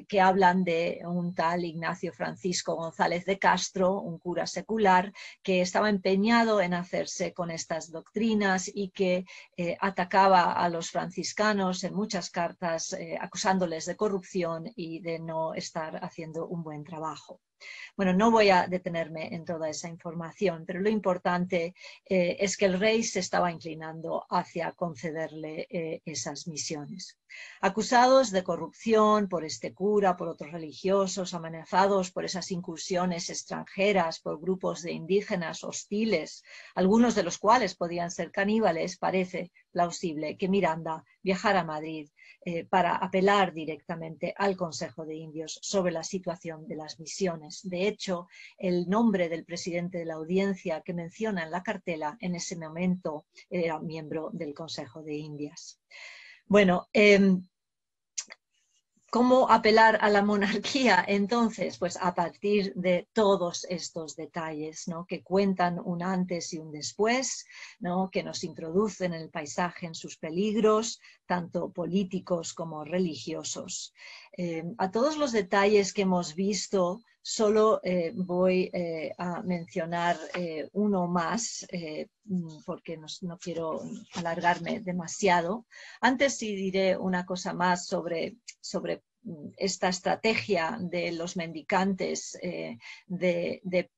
que hablan de un tal Ignacio Francisco González de Castro, un cura secular, que estaba empeñado en hacerse con estas doctrinas y que atacaba a los franciscanos en muchas cartas, acusándoles de corrupción y de no estar haciendo un buen trabajo. Bueno, no voy a detenerme en toda esa información, pero lo importante es que el rey se estaba inclinando hacia concederle esas misiones. Acusados de corrupción por este cura, por otros religiosos, amenazados por esas incursiones extranjeras, por grupos de indígenas hostiles, algunos de los cuales podían ser caníbales, parece plausible que Miranda viajara a Madrid para apelar directamente al Consejo de Indios sobre la situación de las misiones. De hecho, el nombre del presidente de la audiencia que menciona en la cartela en ese momento era miembro del Consejo de Indias. Bueno, ¿cómo apelar a la monarquía entonces? Pues a partir de todos estos detalles, ¿no?, que cuentan un antes y un después, ¿no?, que nos introducen en el paisaje, en sus peligros, tanto políticos como religiosos. A todos los detalles que hemos visto, solo voy a mencionar uno más, porque no quiero alargarme demasiado. Antes sí diré una cosa más sobre esta estrategia de los mendicantes de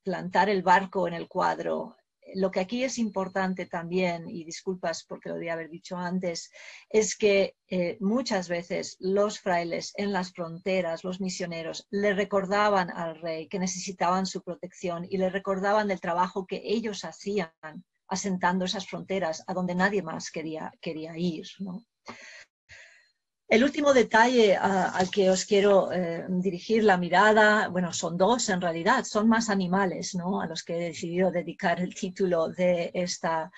plantar el barco en el cuadro. Lo que aquí es importante también, y disculpas porque lo debía haber dicho antes, es que muchas veces los frailes en las fronteras, los misioneros, le recordaban al rey que necesitaban su protección y le recordaban del trabajo que ellos hacían asentando esas fronteras a donde nadie más quería ir, ¿no? El último detalle al que os quiero dirigir la mirada, bueno, son dos en realidad, son más animales, ¿no?, a los que he decidido dedicar el título de esta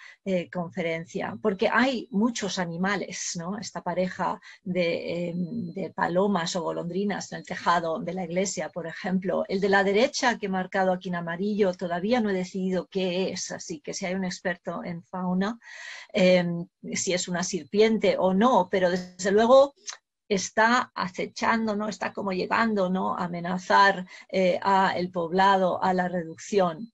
conferencia, porque hay muchos animales, ¿no? Esta pareja de palomas o golondrinas en el tejado de la iglesia, por ejemplo. El de la derecha, que he marcado aquí en amarillo, todavía no he decidido qué es, así que si hay un experto en fauna, si es una serpiente o no, pero desde luego está acechando, ¿no?, está como llegando, ¿no?, a amenazar al poblado, a la reducción.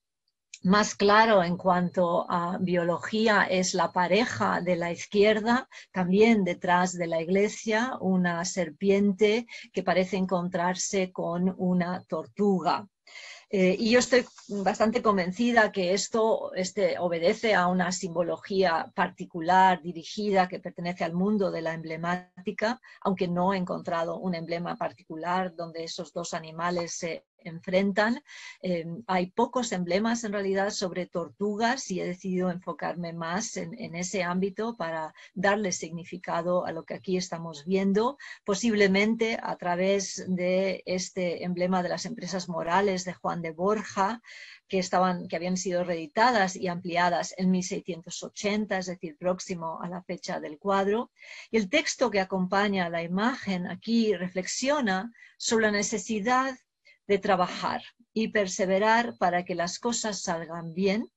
Más claro en cuanto a biología es la pareja de la izquierda, también detrás de la iglesia, una serpiente que parece encontrarse con una tortuga. Y yo estoy bastante convencida que esto obedece a una simbología particular, dirigida, que pertenece al mundo de la emblemática, aunque no he encontrado un emblema particular donde esos dos animales se enfrentan. Hay pocos emblemas en realidad sobre tortugas y he decidido enfocarme más en ese ámbito para darle significado a lo que aquí estamos viendo, posiblemente a través de este emblema de las empresas morales de Juan de Borja, que habían sido reeditadas y ampliadas en 1680, es decir, próximo a la fecha del cuadro. Y el texto que acompaña la imagen aquí reflexiona sobre la necesidad de trabajar y perseverar para que las cosas salgan bien,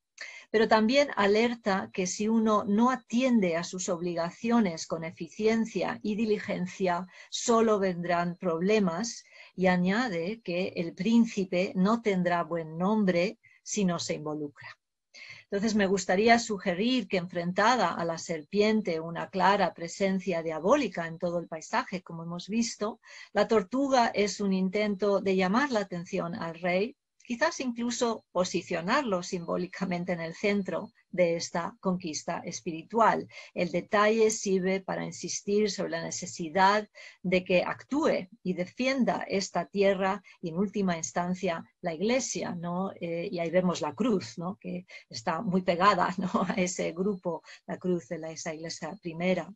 pero también alerta que si uno no atiende a sus obligaciones con eficiencia y diligencia, solo vendrán problemas, y añade que el príncipe no tendrá buen nombre si no se involucra. Entonces me gustaría sugerir que enfrentada a la serpiente, una clara presencia diabólica en todo el paisaje, como hemos visto, la tortuga es un intento de llamar la atención al rey, quizás incluso posicionarlo simbólicamente en el centro de esta conquista espiritual. El detalle sirve para insistir sobre la necesidad de que actúe y defienda esta tierra y en última instancia la iglesia, ¿no? Y ahí vemos la cruz, ¿no? Que está muy pegada, ¿no? A ese grupo, la cruz de esa iglesia primera.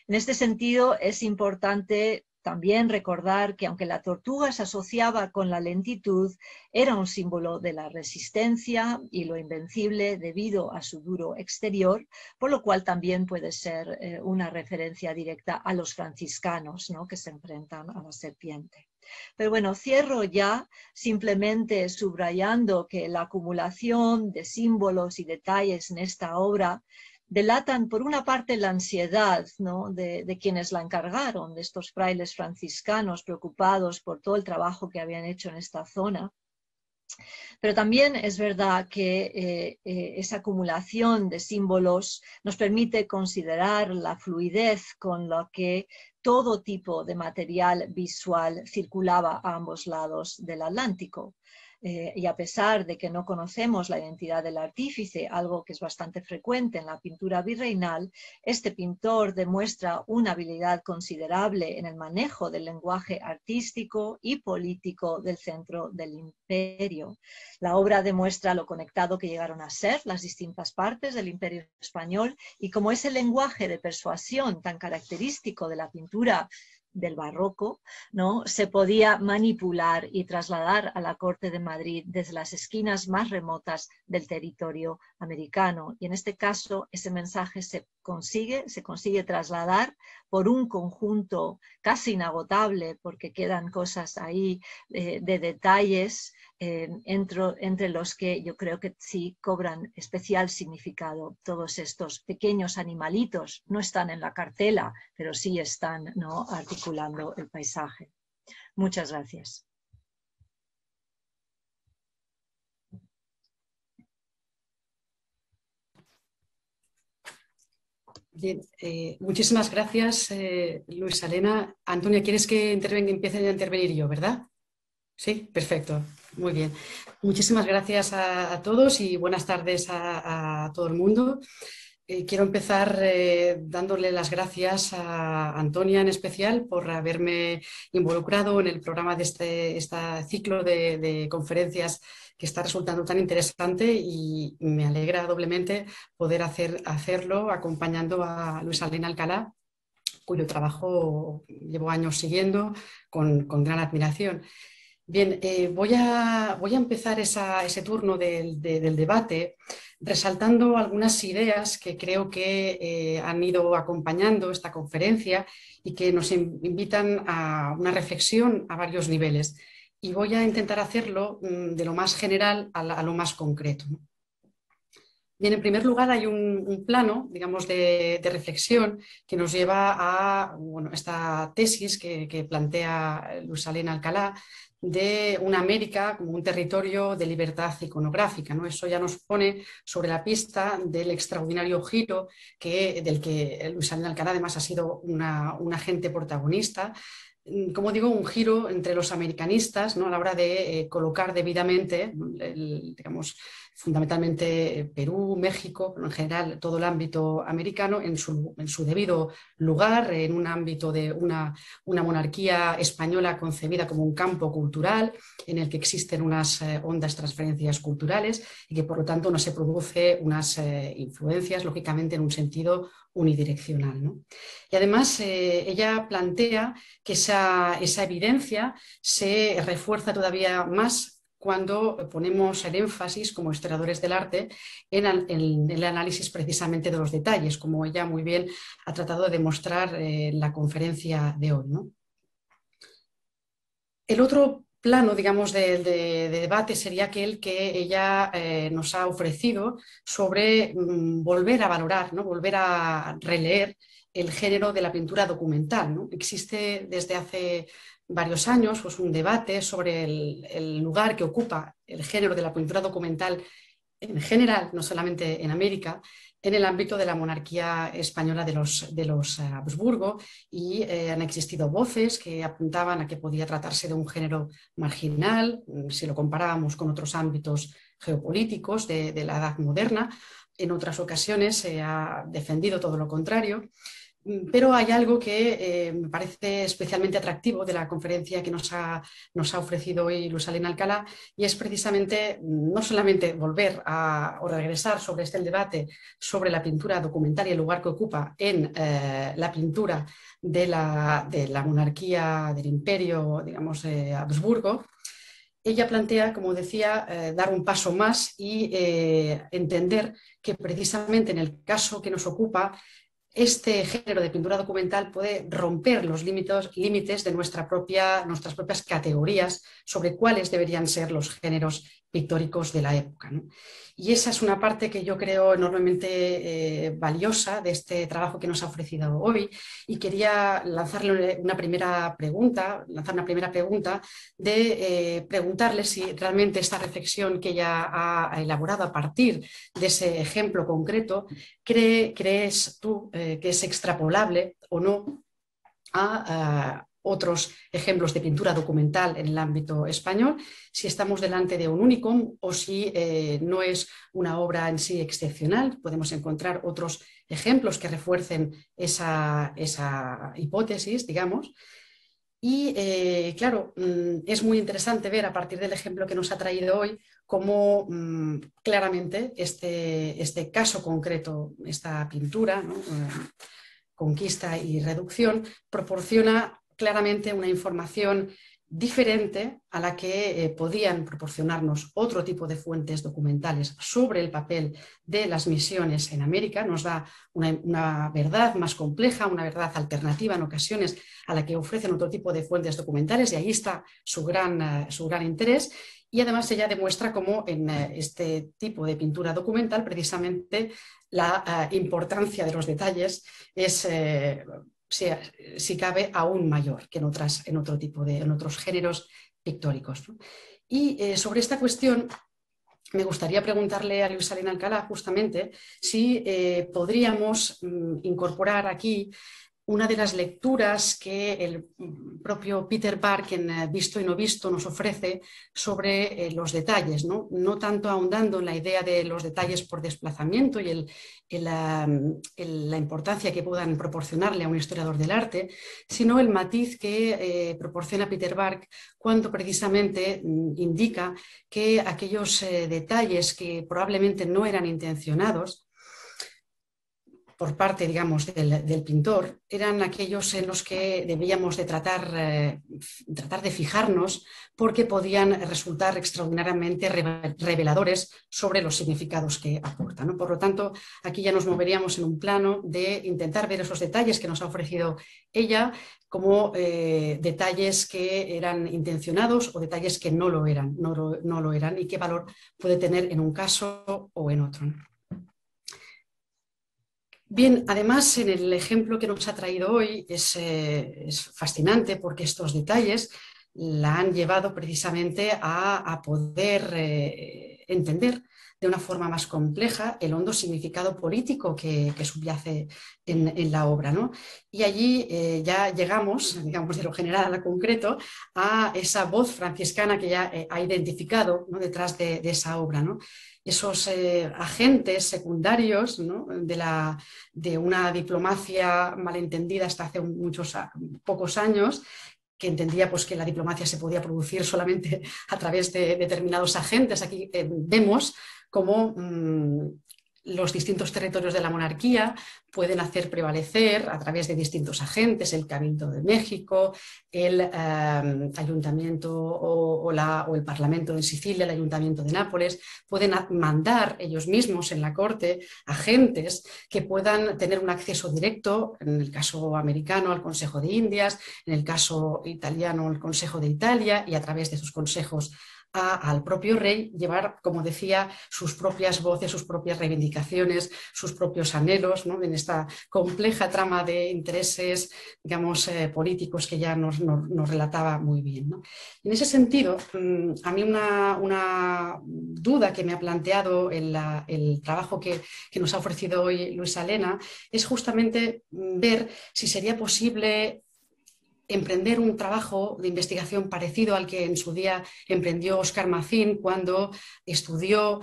En este sentido es importante también recordar que aunque la tortuga se asociaba con la lentitud, era un símbolo de la resistencia y lo invencible debido a su duro exterior, por lo cual también puede ser una referencia directa a los franciscanos, ¿no? Que se enfrentan a la serpiente. Pero bueno, cierro ya simplemente subrayando que la acumulación de símbolos y detalles en esta obra delatan por una parte la ansiedad, ¿no? de quienes la encargaron, de estos frailes franciscanos preocupados por todo el trabajo que habían hecho en esta zona. Pero también es verdad que esa acumulación de símbolos nos permite considerar la fluidez con la que todo tipo de material visual circulaba a ambos lados del Atlántico. Y a pesar de que no conocemos la identidad del artífice, algo que es bastante frecuente en la pintura virreinal, este pintor demuestra una habilidad considerable en el manejo del lenguaje artístico y político del centro del imperio. La obra demuestra lo conectado que llegaron a ser las distintas partes del imperio español y cómo ese lenguaje de persuasión tan característico de la pintura del barroco, ¿no? Se podía manipular y trasladar a la corte de Madrid desde las esquinas más remotas del territorio americano. Y en este caso ese mensaje se consigue trasladar por un conjunto casi inagotable, porque quedan cosas ahí de detalles entre los que yo creo que sí cobran especial significado. Todos estos pequeños animalitos no están en la cartela, pero sí están, ¿no?, articulando el paisaje. Muchas gracias.
Bien, muchísimas gracias, Luisa Elena. Antonia, ¿quieres que empiece a intervenir yo, verdad? Sí, perfecto. Muy bien. Muchísimas gracias a todos y buenas tardes a todo el mundo. Quiero empezar dándole las gracias a Antonia en especial por haberme involucrado en el programa de este ciclo de conferencias que está resultando tan interesante y me alegra doblemente poder hacerlo acompañando a Luisa Elena Alcalá, cuyo trabajo llevo años siguiendo con gran admiración. Bien, voy a empezar ese turno del debate resaltando algunas ideas que creo que han ido acompañando esta conferencia y que nos invitan a una reflexión a varios niveles. Y voy a intentar hacerlo de lo más general a lo más concreto. Bien, en primer lugar hay un plano, digamos, de reflexión que nos lleva a esta tesis que plantea Luisa Elena Alcalá de una América como un territorio de libertad iconográfica, ¿no? Eso ya nos pone sobre la pista del extraordinario giro del que Luisa Elena Alcalá además ha sido una agente protagonista. Como digo, un giro entre los americanistas, ¿no?, a la hora de colocar debidamente, digamos, fundamentalmente Perú, México, pero en general todo el ámbito americano en su debido lugar, en un ámbito de una monarquía española concebida como un campo cultural en el que existen unas hondas transferencias culturales y que por lo tanto no se produce unas influencias, lógicamente, en un sentido unidireccional, ¿no? Y además ella plantea que esa evidencia se refuerza todavía más cuando ponemos el énfasis como historiadores del arte en el análisis precisamente de los detalles, como ella muy bien ha tratado de demostrar en la conferencia de hoy, ¿no? El otro plano, digamos, de debate sería aquel que ella nos ha ofrecido sobre volver a valorar, ¿no? Volver a releer el género de la pintura documental, ¿no? Existe desde hace varios años pues, un debate sobre el lugar que ocupa el género de la pintura documental en general, no solamente en América, en el ámbito de la monarquía española de los Habsburgo, y han existido voces que apuntaban a que podía tratarse de un género marginal, si lo comparábamos con otros ámbitos geopolíticos de la Edad Moderna. En otras ocasiones se ha defendido todo lo contrario. Pero hay algo que me parece especialmente atractivo de la conferencia que nos ha ofrecido hoy Luz Helena Alcalá, y es precisamente no solamente volver o regresar sobre el debate sobre la pintura documental y el lugar que ocupa en la pintura de la monarquía del imperio, digamos, Habsburgo. Ella plantea, como decía, dar un paso más y entender que precisamente en el caso que nos ocupa, este género de pintura documental puede romper los límites de nuestras propias categorías sobre cuáles deberían ser los géneros pictóricos de la época, ¿no? Y esa es una parte que yo creo enormemente valiosa de este trabajo que nos ha ofrecido hoy, y quería lanzarle una primera pregunta de preguntarle si realmente esta reflexión que ella ha elaborado a partir de ese ejemplo concreto crees tú que es extrapolable o no a otros ejemplos de pintura documental en el ámbito español, si estamos delante de un unicum o si no es una obra en sí excepcional. Podemos encontrar otros ejemplos que refuercen esa hipótesis, digamos. Y claro, es muy interesante ver a partir del ejemplo que nos ha traído hoy cómo claramente este caso concreto, esta pintura, ¿no? Conquista y reducción, proporciona claramente una información diferente a la que podían proporcionarnos otro tipo de fuentes documentales sobre el papel de las misiones en América. Nos da una verdad más compleja, una verdad alternativa en ocasiones a la que ofrecen otro tipo de fuentes documentales, y ahí está su gran interés. Y además ella demuestra cómo en este tipo de pintura documental precisamente la importancia de los detalles es, si cabe, aún mayor que en otros géneros pictóricos, ¿no? Y sobre esta cuestión me gustaría preguntarle a Luz Helena Alcalá justamente si podríamos incorporar aquí una de las lecturas que el propio Peter Bark en Visto y no visto nos ofrece sobre los detalles, ¿no? No tanto ahondando en la idea de los detalles por desplazamiento y la importancia que puedan proporcionarle a un historiador del arte, sino el matiz que proporciona Peter Bark cuando precisamente indica que aquellos detalles que probablemente no eran intencionados por parte, digamos, del pintor, eran aquellos en los que debíamos de tratar de fijarnos, porque podían resultar extraordinariamente reveladores sobre los significados que aportan, ¿no? Por lo tanto, aquí ya nos moveríamos en un plano de intentar ver esos detalles que nos ha ofrecido ella como detalles que eran intencionados o detalles que no lo eran, y qué valor puede tener en un caso o en otro, ¿no? Bien, además en el ejemplo que nos ha traído hoy es fascinante, porque estos detalles la han llevado precisamente a poder entender de una forma más compleja el hondo significado político que subyace en la obra, ¿no? Y allí ya llegamos, digamos, de lo general a lo concreto, a esa voz franciscana que ya ha identificado, ¿no?, detrás de esa obra, ¿no? Esos agentes secundarios, ¿no?, de una diplomacia malentendida hasta hace pocos años, que entendía pues, que la diplomacia se podía producir solamente a través de determinados agentes. Aquí vemos cómo los distintos territorios de la monarquía pueden hacer prevalecer a través de distintos agentes, el Cabildo de México, el Ayuntamiento o el Parlamento de Sicilia, el Ayuntamiento de Nápoles, pueden mandar ellos mismos en la corte agentes que puedan tener un acceso directo, en el caso americano al Consejo de Indias, en el caso italiano al Consejo de Italia, y a través de sus consejos al propio rey llevar, como decía, sus propias voces, sus propias reivindicaciones, sus propios anhelos, ¿no?, en esta compleja trama de intereses, digamos, políticos que ya nos relataba muy bien, ¿no? En ese sentido, a mí una duda que me ha planteado el trabajo que nos ha ofrecido hoy Luisa Elena es justamente ver si sería posible emprender un trabajo de investigación parecido al que en su día emprendió Óscar Macín cuando estudió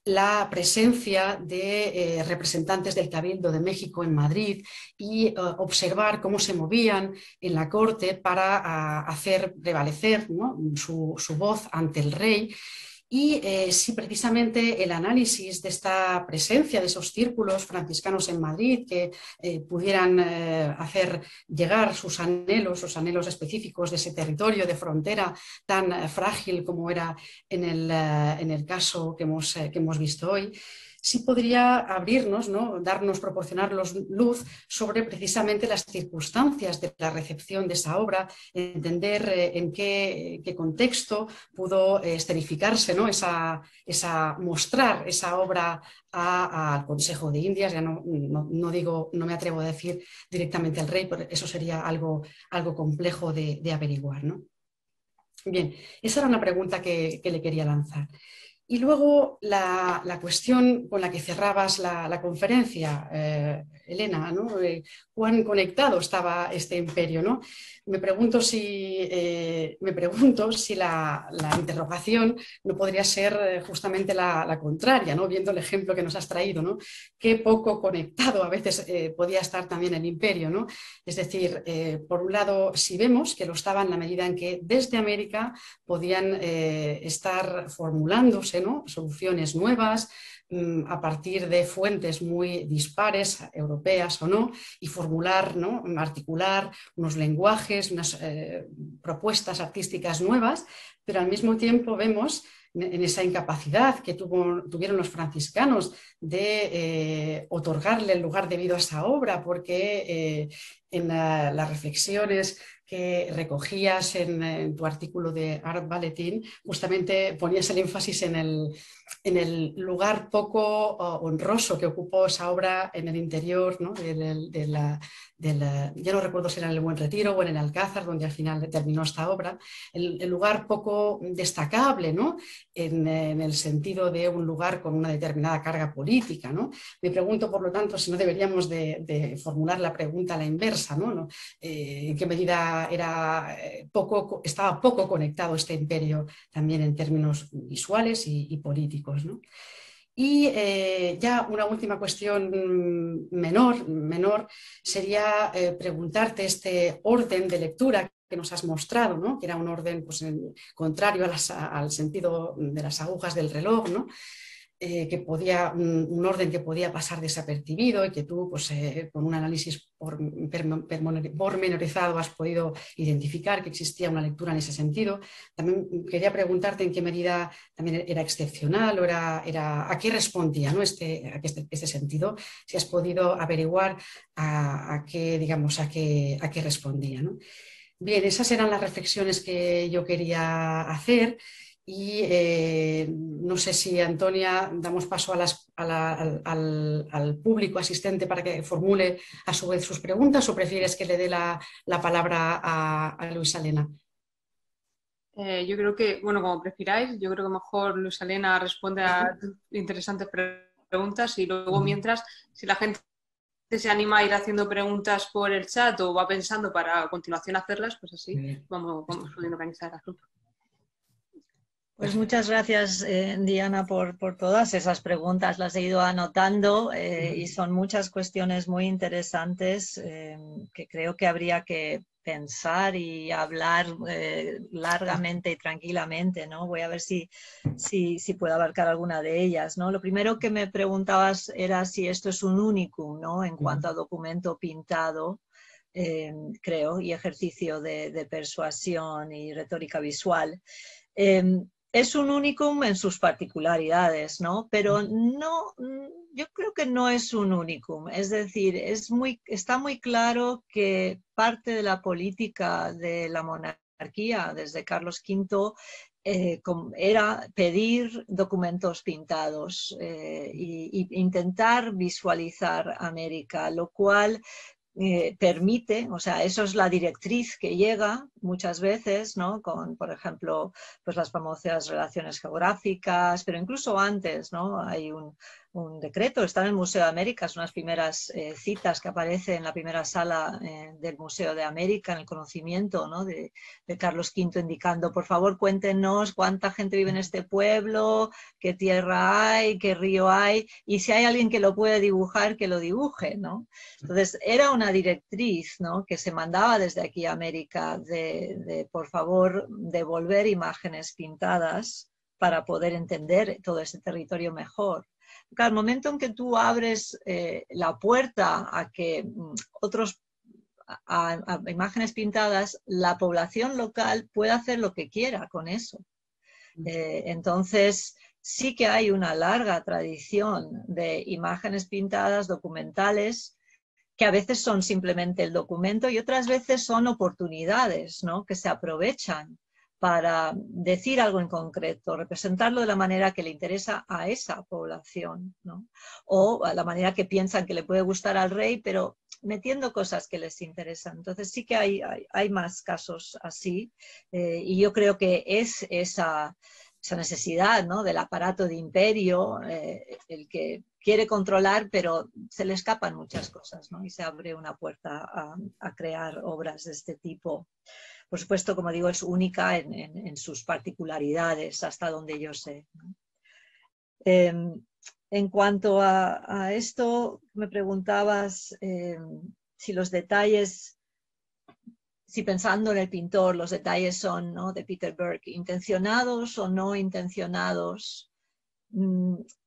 la presencia de representantes del Cabildo de México en Madrid y observar cómo se movían en la corte para hacer prevalecer, ¿no?, su voz ante el rey. Y si precisamente el análisis de esta presencia de esos círculos franciscanos en Madrid que pudieran hacer llegar sus anhelos específicos de ese territorio de frontera tan frágil como era en el caso que hemos visto hoy, sí podría abrirnos, ¿no?, proporcionarnos luz sobre precisamente las circunstancias de la recepción de esa obra, entender en qué contexto pudo escenificarse, ¿no?, mostrar esa obra al Consejo de Indias. Ya no me atrevo a decir directamente al rey, pero eso sería algo complejo de averiguar, ¿no? Bien, esa era una pregunta que le quería lanzar. Y luego la cuestión con la que cerrabas la conferencia, Elena, ¿no?, cuán conectado estaba este imperio, ¿no? Me pregunto si la interrogación no podría ser justamente la contraria, ¿no?, viendo el ejemplo que nos has traído, ¿no? Qué poco conectado a veces podía estar también el imperio, ¿no? Es decir, por un lado, si vemos que lo estaba en la medida en que desde América podían estar formulándose, ¿no?, soluciones nuevas a partir de fuentes muy dispares, europeas o no, y formular, ¿no?, articular unos lenguajes, unas propuestas artísticas nuevas, pero al mismo tiempo vemos en esa incapacidad que tuvieron los franciscanos de otorgarle el lugar debido a esa obra, porque en las reflexiones que recogías en tu artículo de Art Bulletin, justamente ponías el énfasis en el lugar poco honroso que ocupó esa obra en el interior, ¿no?, ya no recuerdo si era en el Buen Retiro o en el Alcázar, donde al final terminó esta obra, el lugar poco destacable, ¿no?, en el sentido de un lugar con una determinada carga política, ¿no? Me pregunto, por lo tanto, si no deberíamos de formular la pregunta a la inversa, ¿no? ¿En qué medida estaba poco conectado este imperio también en términos visuales y políticos, ¿no? Y ya una última cuestión menor sería preguntarte este orden de lectura que nos has mostrado, ¿no?, que era un orden pues, contrario al sentido de las agujas del reloj, ¿no?, un orden que podía pasar desapercibido y que tú, pues, con un análisis pormenorizado has podido identificar que existía una lectura en ese sentido. También quería preguntarte en qué medida también era excepcional o a qué respondía, ¿no?, este sentido, si has podido averiguar a qué respondía, ¿no? Bien, esas eran las reflexiones que yo quería hacer. Y no sé si, Antonia, damos paso al público asistente para que formule a su vez sus preguntas, o prefieres que le dé la palabra a Luisa Elena.
Yo creo que, bueno, como prefiráis, yo creo que mejor Luisa Elena responde a interesantes preguntas y luego mientras, si la gente se anima a ir haciendo preguntas por el chat o va pensando para a continuación hacerlas, pues así vamos pudiendo organizar el grupo.
Pues muchas gracias, Diana, por todas esas preguntas. Las he ido anotando y son muchas cuestiones muy interesantes que creo que habría que pensar y hablar largamente y tranquilamente, ¿no? Voy a ver si puedo abarcar alguna de ellas, ¿no? Lo primero que me preguntabas era si esto es un unicum, ¿no? En cuanto a documento pintado. Creo, y ejercicio de persuasión y retórica visual. Es un unicum en sus particularidades, ¿no? Pero no, yo creo que no es un unicum. Es decir, está muy claro que parte de la política de la monarquía desde Carlos V era pedir documentos pintados e intentar visualizar América, lo cual permite, o sea, eso es la directriz que llega muchas veces, ¿no? Con, por ejemplo, pues las famosas relaciones geográficas, pero incluso antes, ¿no? Hay un decreto, está en el Museo de América, son unas primeras citas que aparecen en la primera sala del Museo de América, en el conocimiento, ¿no? de Carlos V, indicando, por favor, cuéntenos cuánta gente vive en este pueblo, qué tierra hay, qué río hay, y si hay alguien que lo puede dibujar, que lo dibuje, ¿no? Entonces, era una directriz, ¿no? Que se mandaba desde aquí a América de por favor, devolver imágenes pintadas para poder entender todo ese territorio mejor. Al momento en que tú abres la puerta a que a imágenes pintadas, la población local puede hacer lo que quiera con eso. Entonces, sí que hay una larga tradición de imágenes pintadas, documentales, que a veces son simplemente el documento y otras veces son oportunidades, ¿no? Que se aprovechan para decir algo en concreto, representarlo de la manera que le interesa a esa población, ¿no? O a la manera que piensan que le puede gustar al rey, pero metiendo cosas que les interesan. Entonces sí que hay más casos así y yo creo que es esa necesidad, ¿no? Del aparato de imperio, el que quiere controlar, pero se le escapan muchas cosas, ¿no? Y se abre una puerta a crear obras de este tipo. Por supuesto, como digo, es única en sus particularidades, hasta donde yo sé, ¿no? En cuanto a esto, me preguntabas si los detalles, si pensando en el pintor, los detalles son, ¿no? De Peter Burke, intencionados o no intencionados.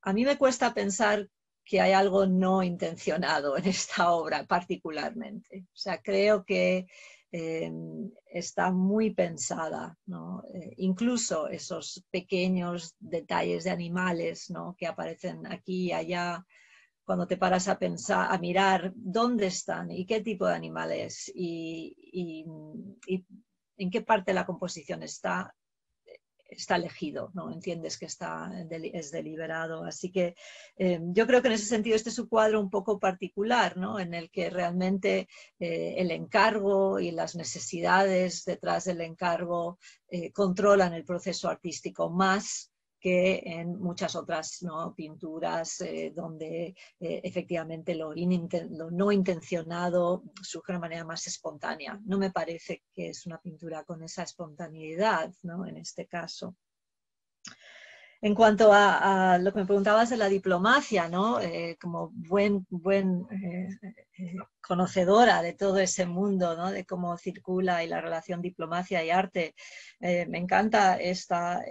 A mí me cuesta pensar que hay algo no intencionado en esta obra particularmente. O sea, creo que está muy pensada, ¿no? Incluso esos pequeños detalles de animales, ¿no? Que aparecen aquí y allá, cuando te paras a pensar, a mirar dónde están y qué tipo de animales y en qué parte de la composición está elegido, ¿no? Entiendes que es deliberado. Así que yo creo que en ese sentido este es un cuadro un poco particular, ¿no? En el que realmente el encargo y las necesidades detrás del encargo controlan el proceso artístico más que en muchas otras, ¿no? Pinturas donde efectivamente lo no intencionado surge de una manera más espontánea. No me parece que es una pintura con esa espontaneidad, ¿no? En este caso. En cuanto a lo que me preguntabas de la diplomacia, ¿no? Como buen conocedora de todo ese mundo, ¿no? De cómo circula y la relación diplomacia y arte, me encanta esta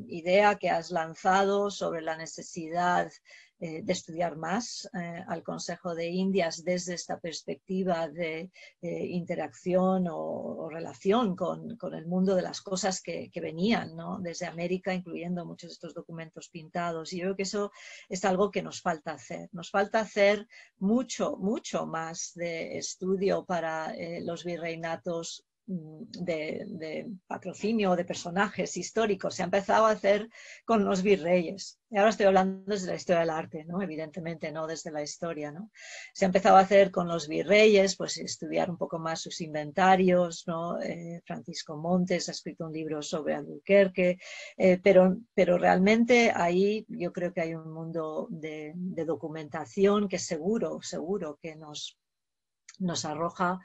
idea que has lanzado sobre la necesidad de estudiar más al Consejo de Indias desde esta perspectiva de interacción o relación con el mundo de las cosas que venían, ¿no? Desde América, incluyendo muchos de estos documentos pintados. Y yo creo que eso es algo que nos falta hacer. Nos falta hacer mucho, mucho más de estudio para los virreinatos de patrocinio de personajes históricos se ha empezado a hacer con los virreyes. Y ahora estoy hablando desde la historia del arte, ¿no? Evidentemente no desde la historia, ¿no? Se ha empezado a hacer con los virreyes, pues estudiar un poco más sus inventarios, ¿no? Francisco Montes ha escrito un libro sobre Albuquerque, pero realmente ahí yo creo que hay un mundo de documentación que seguro que nos arroja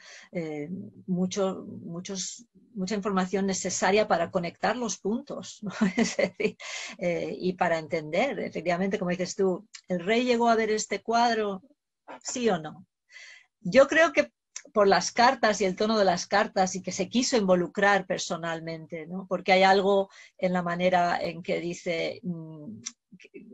mucha información necesaria para conectar los puntos, ¿no? Es decir, y para entender, efectivamente, como dices tú, ¿el rey llegó a ver este cuadro? ¿Sí o no? Yo creo que por las cartas y el tono de las cartas y que se quiso involucrar personalmente, ¿no? Porque hay algo en la manera en que dice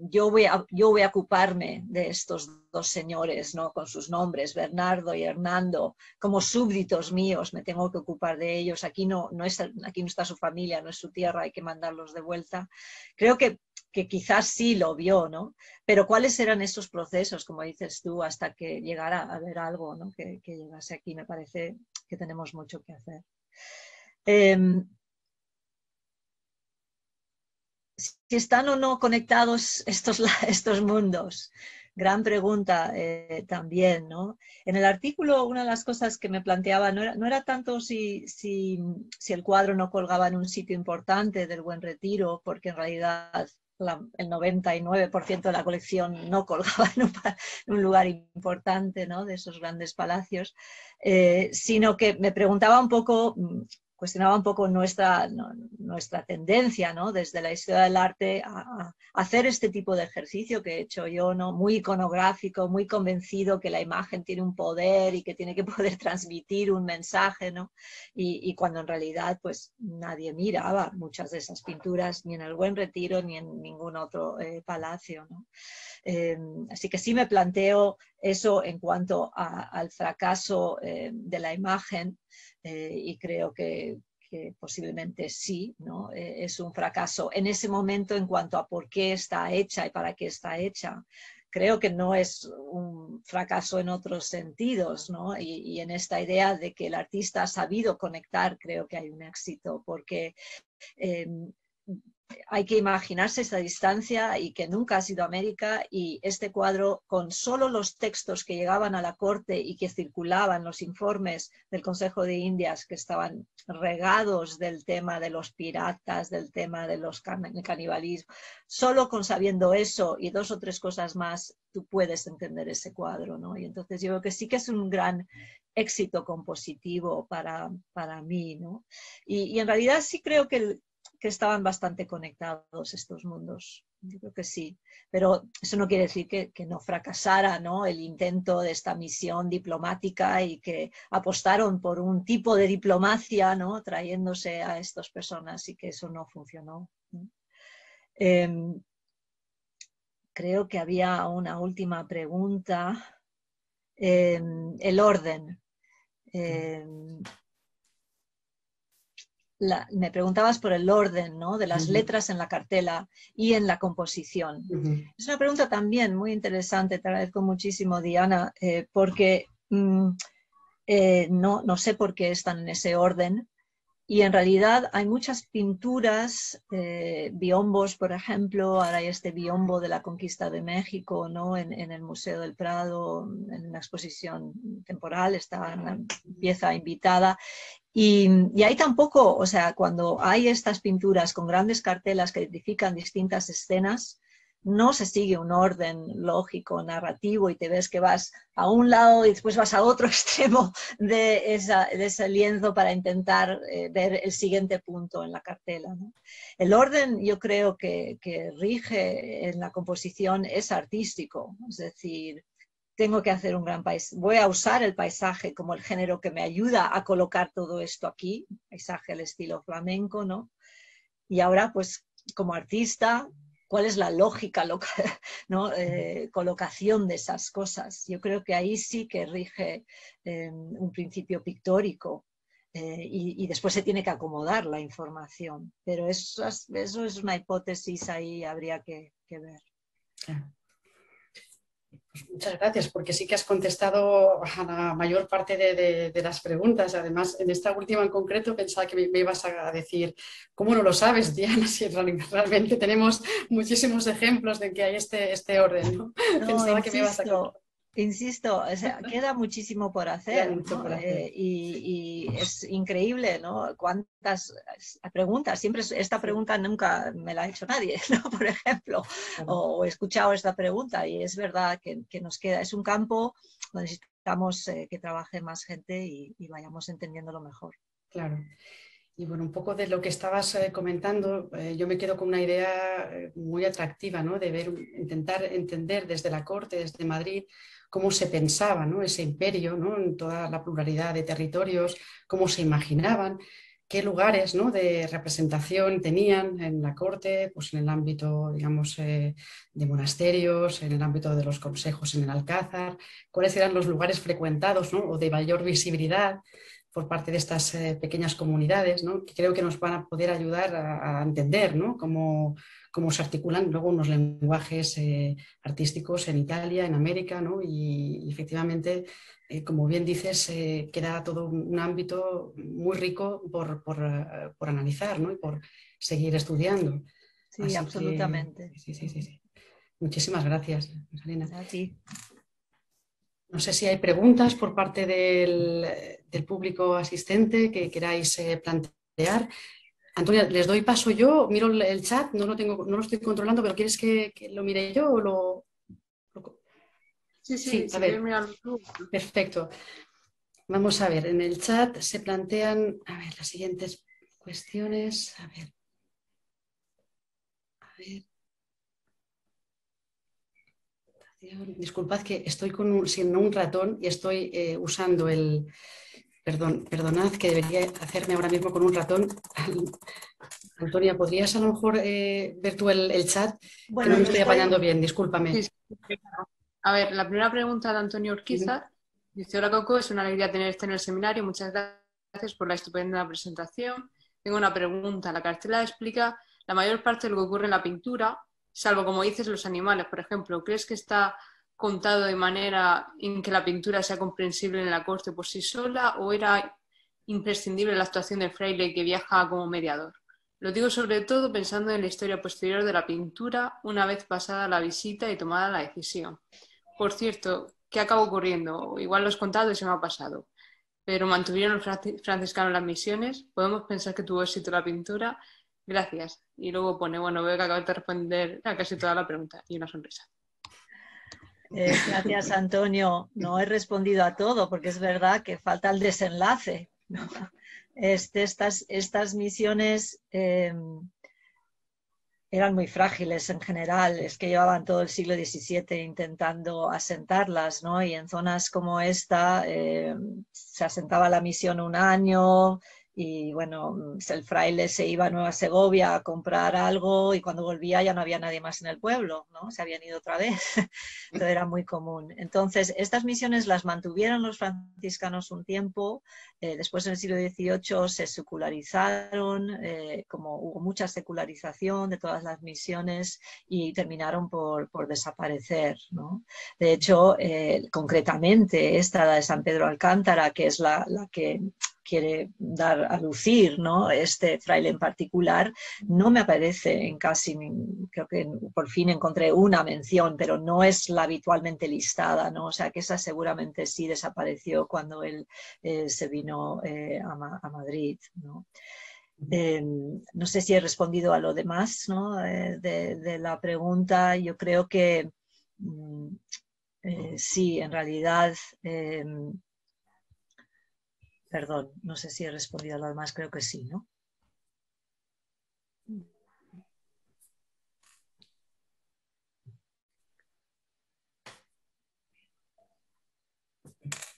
yo voy a ocuparme de estos dos señores, ¿no? Con sus nombres, Bernardo y Hernando, como súbditos míos, me tengo que ocupar de ellos, aquí no está su familia, no es su tierra, hay que mandarlos de vuelta. Creo que quizás sí lo vio, ¿no? Pero ¿cuáles eran esos procesos, como dices tú, hasta que llegara a ver algo, ¿no? que llegase aquí? Me parece que tenemos mucho que hacer. Si están o no conectados estos mundos. Gran pregunta también, ¿no? En el artículo una de las cosas que me planteaba no era tanto si el cuadro no colgaba en un sitio importante del Buen Retiro, porque en realidad el 99% de la colección no colgaba en un lugar importante, ¿no? De esos grandes palacios, sino que me preguntaba un poco, cuestionaba un poco nuestra tendencia, ¿no? Desde la historia del arte a hacer este tipo de ejercicio que he hecho yo, ¿no? Muy iconográfico, muy convencido que la imagen tiene un poder y que tiene que poder transmitir un mensaje, ¿no? Y cuando en realidad pues nadie miraba muchas de esas pinturas ni en el Buen Retiro ni en ningún otro palacio, ¿no? Así que sí me planteo eso en cuanto al fracaso de la imagen, y creo que posiblemente sí, ¿no? Es un fracaso en ese momento en cuanto a por qué está hecha y para qué está hecha. Creo que no es un fracaso en otros sentidos, ¿no? Y en esta idea de que el artista ha sabido conectar, creo que hay un éxito, porque hay que imaginarse esa distancia y que nunca ha sido América, y este cuadro, con solo los textos que llegaban a la corte y que circulaban, los informes del Consejo de Indias que estaban regados del tema de los piratas, del tema de los canibalismo, solo con sabiendo eso y dos o tres cosas más, tú puedes entender ese cuadro, ¿no? Y entonces yo creo que sí que es un gran éxito compositivo para mí, ¿no? Y en realidad sí creo que estaban bastante conectados estos mundos. Yo creo que sí, pero eso no quiere decir que no fracasara, ¿no? El intento de esta misión diplomática, y que apostaron por un tipo de diplomacia, ¿no? Trayéndose a estas personas, y que eso no funcionó, ¿no? Creo que había una última pregunta. El orden. Me preguntabas por el orden, ¿no? De las letras en la cartela y en la composición. Es una pregunta también muy interesante, te agradezco muchísimo, Diana, porque no sé por qué están en ese orden, y en realidad hay muchas pinturas, biombos, por ejemplo. Ahora hay este biombo de la conquista de México, ¿no? En el Museo del Prado, en una exposición temporal, está una pieza invitada. Y ahí tampoco, o sea, cuando hay estas pinturas con grandes cartelas que identifican distintas escenas, no se sigue un orden lógico, narrativo, y te ves que vas a un lado y después vas a otro extremo de ese lienzo para intentar ver el siguiente punto en la cartela, ¿no? El orden, yo creo que rige en la composición, es artístico, es decir, tengo que hacer un gran paisaje, voy a usar el paisaje como el género que me ayuda a colocar todo esto aquí, paisaje al estilo flamenco, ¿no? Y ahora, pues, como artista, ¿cuál es la lógica, ¿no? Colocación de esas cosas? Yo creo que ahí sí que rige un principio pictórico, y después se tiene que acomodar la información. Pero eso es una hipótesis, ahí habría que ver.
Pues muchas gracias, porque sí que has contestado a la mayor parte de las preguntas. Además, en esta última en concreto pensaba que me ibas a decir, ¿cómo no lo sabes, Diana? Si realmente tenemos muchísimos ejemplos de que hay este orden, ¿no?
No,
Pensaba que me ibas a contar.
insisto, o sea, queda muchísimo por
Queda
hacer,
mucho
¿no?
por hacer.
Y es increíble, ¿no? Cuántas preguntas, siempre esta
Sí,
pregunta nunca me la ha hecho nadie, ¿no? Por ejemplo,
claro.
o he escuchado esta pregunta y es verdad que nos queda, es un campo donde necesitamos que trabaje más gente y vayamos entendiéndolo mejor.
Claro. Y bueno, un poco de lo que estabas comentando, yo me quedo con una idea muy atractiva, ¿no? De ver, intentar entender desde la corte, desde Madrid, cómo se pensaba, ¿no? Ese imperio, ¿no? En toda la pluralidad de territorios, cómo se imaginaban, qué lugares, ¿no? De representación tenían en la corte, pues en el ámbito, digamos, de monasterios, en el ámbito de los consejos en el Alcázar, cuáles eran los lugares frecuentados, ¿no? O de mayor visibilidad por parte de estas pequeñas comunidades, ¿no? Que creo que nos van a poder ayudar a entender, ¿no? Cómo se articulan luego unos lenguajes artísticos en Italia, en América, ¿no? Y efectivamente, como bien dices, queda todo un ámbito muy rico por analizar, ¿no? Y por seguir estudiando.
Sí,
Así que
absolutamente.
sí, sí, sí, sí. Muchísimas gracias, Rosalina.
A ti.
No sé si hay preguntas por parte del público asistente que queráis plantear. Antonia, les doy paso yo, miro el chat, no lo estoy controlando, pero ¿quieres que lo mire yo o lo-
Sí,
Sí,
sí,
a
si quieres
ver,
mirarlo tú.
perfecto. Vamos a ver, en el chat se plantean, a ver, las siguientes cuestiones. A ver. Disculpad que estoy siendo un ratón y estoy usando perdonad que debería hacerme ahora mismo con un ratón. Antonia, ¿podrías a lo mejor ver tú el chat? Que no
Bueno,
me
lo
estoy
estoy.
apañando bien,
Sí,
discúlpame.
sí, claro. A ver, la primera pregunta de Antonio
Ujú.
Urquiza dice: Hola Coco, es una alegría tenerte en el seminario. Muchas gracias por la estupenda presentación. Tengo una pregunta. La cartela explica la mayor parte de lo que ocurre en la pintura, salvo, como dices, los animales, por ejemplo. ¿Crees que está contado de manera en que la pintura sea comprensible en la corte por sí sola o era imprescindible la actuación del fraile que viaja como mediador? Lo digo sobre todo pensando en la historia posterior de la pintura una vez pasada la visita y tomada la decisión. Por cierto, ¿qué acabó ocurriendo? Igual lo has contado y se me ha pasado. Pero mantuvieron los franciscanos las misiones. ¿Podemos pensar que tuvo éxito la pintura? Gracias. Y luego pone, bueno, veo que acabas de responder a casi toda la pregunta y una sonrisa.
Gracias, Antonio. No he respondido a todo porque es verdad que falta el desenlace, ¿no? Estas misiones eran muy frágiles en general, es que llevaban todo el siglo XVII intentando asentarlas, ¿no? Y en zonas como esta se asentaba la misión un año y bueno, el fraile se iba a Nueva Segovia a comprar algo y cuando volvía ya no había nadie más en el pueblo, ¿no? Se habían ido otra vez. Esto era muy común. Entonces, estas misiones las mantuvieron los franciscanos un tiempo, después en el siglo XVIII se secularizaron, como hubo mucha secularización de todas las misiones y terminaron por desaparecer, ¿no? De hecho, concretamente esta la de San Pedro Alcántara, que es la que quiere dar a lucir, ¿no? Este fraile en particular, no me aparece en casi, creo que por fin encontré una mención, pero no es la habitualmente listada, ¿no? O sea que esa seguramente sí desapareció cuando él se vino a Madrid, ¿no? No sé si he respondido a lo demás, ¿no? De la pregunta. Yo creo que sí, en realidad, perdón, no sé si he respondido a lo demás, creo que sí, ¿no?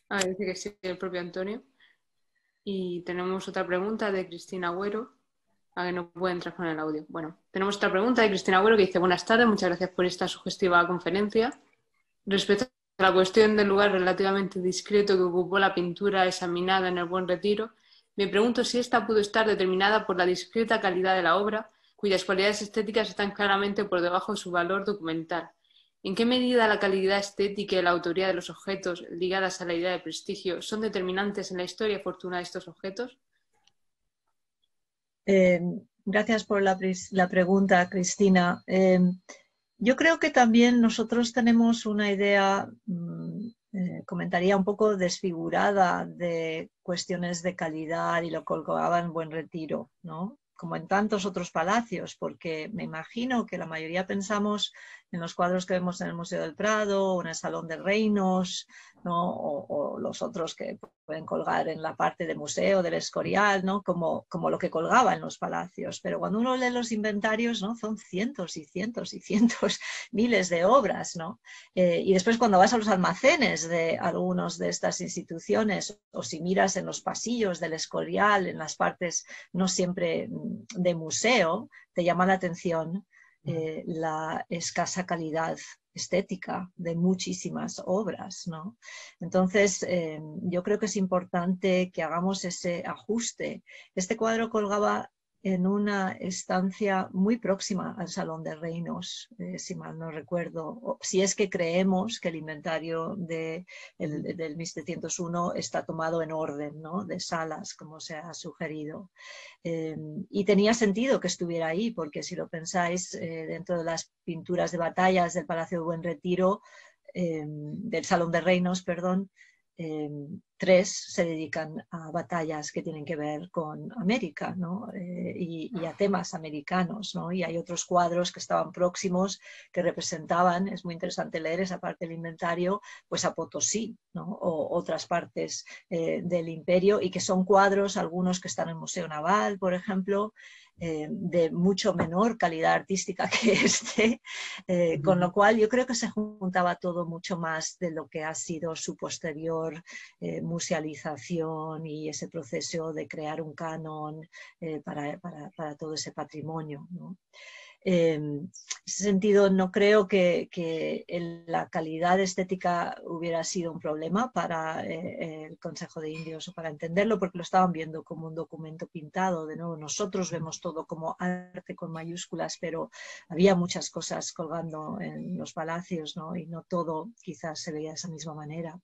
Dice que sí, el propio Antonio. Y tenemos otra pregunta de Cristina Agüero, a que no puede entrar con el audio. Bueno, tenemos otra pregunta de Cristina Agüero que dice: buenas tardes, muchas gracias por esta sugestiva conferencia. Respecto a la cuestión del lugar relativamente discreto que ocupó la pintura examinada en el Buen Retiro, me pregunto si esta pudo estar determinada por la discreta calidad de la obra, cuyas cualidades estéticas están claramente por debajo de su valor documental. ¿En qué medida la calidad estética y la autoría de los objetos ligadas a la idea de prestigio son determinantes en la historia y fortuna de estos objetos?
Gracias por la pregunta, Cristina. Yo creo que también nosotros tenemos una idea, comentaría un poco desfigurada de cuestiones de calidad y lo colgaba en Buen Retiro, ¿no? Como en tantos otros palacios, porque me imagino que la mayoría pensamos en los cuadros que vemos en el Museo del Prado o en el Salón de Reinos, ¿no? O los otros que pueden colgar en la parte del museo del Escorial, ¿no? Como lo que colgaba en los palacios. Pero cuando uno lee los inventarios, ¿no? Son cientos y cientos y cientos, miles de obras, ¿no? Y después cuando vas a los almacenes de algunas de estas instituciones, o si miras en los pasillos del Escorial, en las partes no siempre de museo, te llama la atención la escasa calidad estética de muchísimas obras, ¿no? Entonces, yo creo que es importante que hagamos ese ajuste. Este cuadro colgaba en una estancia muy próxima al Salón de Reinos, si mal no recuerdo, o si es que creemos que el inventario del 1701 está tomado en orden, ¿no? De salas, como se ha sugerido. Y tenía sentido que estuviera ahí, porque si lo pensáis, dentro de las pinturas de batallas del Palacio de Buen Retiro, del Salón de Reinos, perdón, 3 se dedican a batallas que tienen que ver con América, ¿no? Y a temas americanos, ¿no? Y hay otros cuadros que estaban próximos que representaban, es muy interesante leer esa parte del inventario, pues a Potosí, ¿no? O otras partes del imperio, y que son cuadros, algunos que están en el Museo Naval, por ejemplo, de mucho menor calidad artística que este, con lo cual yo creo que se juntaba todo mucho más de lo que ha sido su posterior musealización y ese proceso de crear un canon para todo ese patrimonio, ¿no? En ese sentido, no creo que la calidad estética hubiera sido un problema para el Consejo de Indios o para entenderlo, porque lo estaban viendo como un documento pintado. De nuevo, nosotros vemos todo como arte con mayúsculas, pero había muchas cosas colgando en los palacios, ¿no? Y no todo quizás se veía de esa misma manera.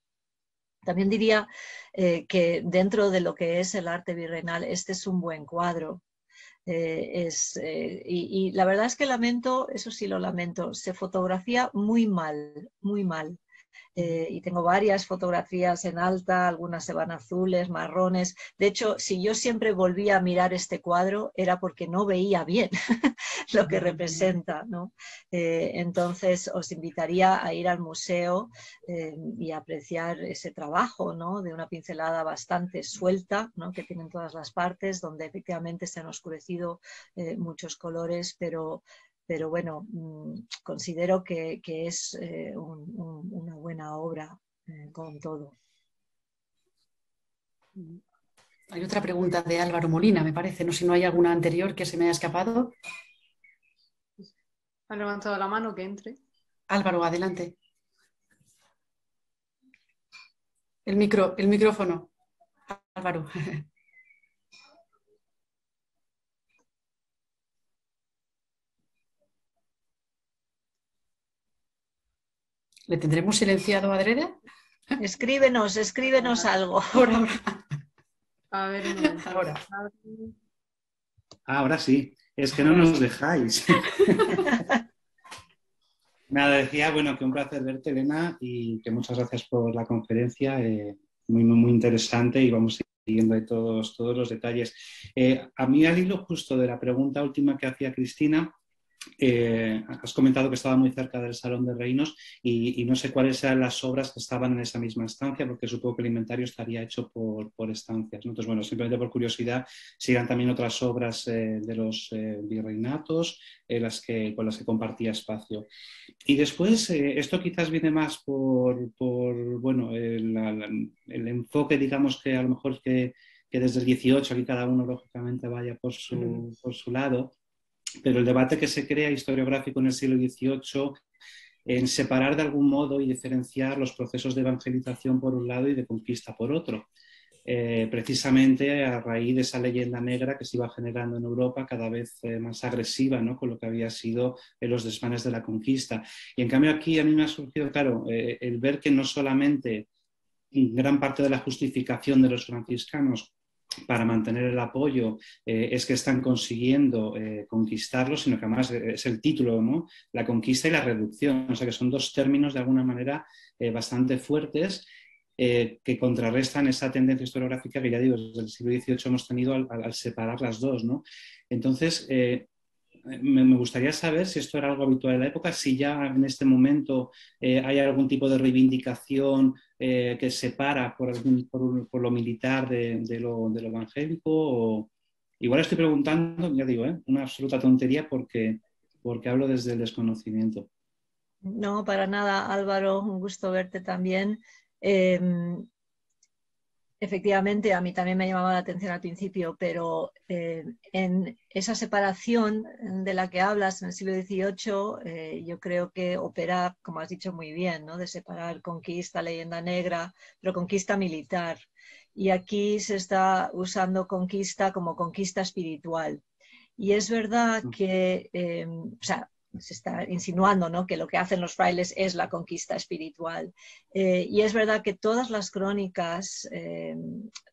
También diría que dentro de lo que es el arte virreinal, este es un buen cuadro. Y la verdad es que lamento, eso sí lo lamento, se fotografía muy mal, muy mal. Y tengo varias fotografías en alta, algunas se van azules, marrones. De hecho, si yo siempre volvía a mirar este cuadro era porque no veía bien lo que representa, ¿no? Entonces, os invitaría a ir al museo y apreciar ese trabajo, ¿no? De una pincelada bastante suelta, ¿no? Que tienen todas las partes, donde efectivamente se han oscurecido muchos colores, pero bueno, considero que es una buena obra con todo.
Hay otra pregunta de Álvaro Molina, me parece. No sé si no hay alguna anterior que se me haya escapado.
¿Han levantado la mano que entre?
Álvaro, adelante. El micrófono. Álvaro. ¿Le tendremos silenciado adrede?
Escríbenos algo.
Ahora.
A ver, un momento.
Ahora.
Ahora sí, es que no nos dejáis. Nada, decía, bueno, que un placer verte, Elena, y que muchas gracias por la conferencia, muy interesante, y vamos siguiendo de todos los detalles. A mí, al hilo justo de la pregunta última que hacía Cristina, has comentado que estaba muy cerca del Salón de Reinos y no sé cuáles eran las obras que estaban en esa misma estancia, porque supongo que el inventario estaría hecho por estancias, ¿no? Entonces, bueno, simplemente por curiosidad, si eran también otras obras de los virreinatos con las que compartía espacio. Y después, esto quizás viene más por bueno, el enfoque, digamos, que a lo mejor que desde el 18 aquí cada uno lógicamente vaya por su lado. Pero el debate que se crea historiográfico en el siglo XVIII en separar de algún modo y diferenciar los procesos de evangelización por un lado y de conquista por otro. precisamente a raíz de esa leyenda negra que se iba generando en Europa cada vez más agresiva, ¿no? Con lo que había sido los desmanes de la conquista. Y en cambio aquí a mí me ha surgido, claro, el ver que no solamente gran parte de la justificación de los franciscanos para mantener el apoyo es que están consiguiendo conquistarlo, sino que además es el título, ¿no? La conquista y la reducción, o sea que son dos términos de alguna manera bastante fuertes que contrarrestan esa tendencia historiográfica que ya digo, desde el siglo XVIII hemos tenido al separar las dos, ¿no? Entonces, me gustaría saber si esto era algo habitual en la época, si ya en este momento hay algún tipo de reivindicación que separa por lo militar de lo evangélico. O... Igual estoy preguntando, ya digo, una absoluta tontería porque hablo desde el desconocimiento.
No, para nada, Álvaro, un gusto verte también. Efectivamente, a mí también me llamaba la atención al principio, pero en esa separación de la que hablas en el siglo XVIII, yo creo que opera, como has dicho muy bien, ¿no? De separar conquista, leyenda negra, pero conquista militar. Y aquí se está usando conquista como conquista espiritual. Y es verdad que, o sea, se está insinuando, ¿no?, que lo que hacen los frailes es la conquista espiritual. Y es verdad que todas las crónicas,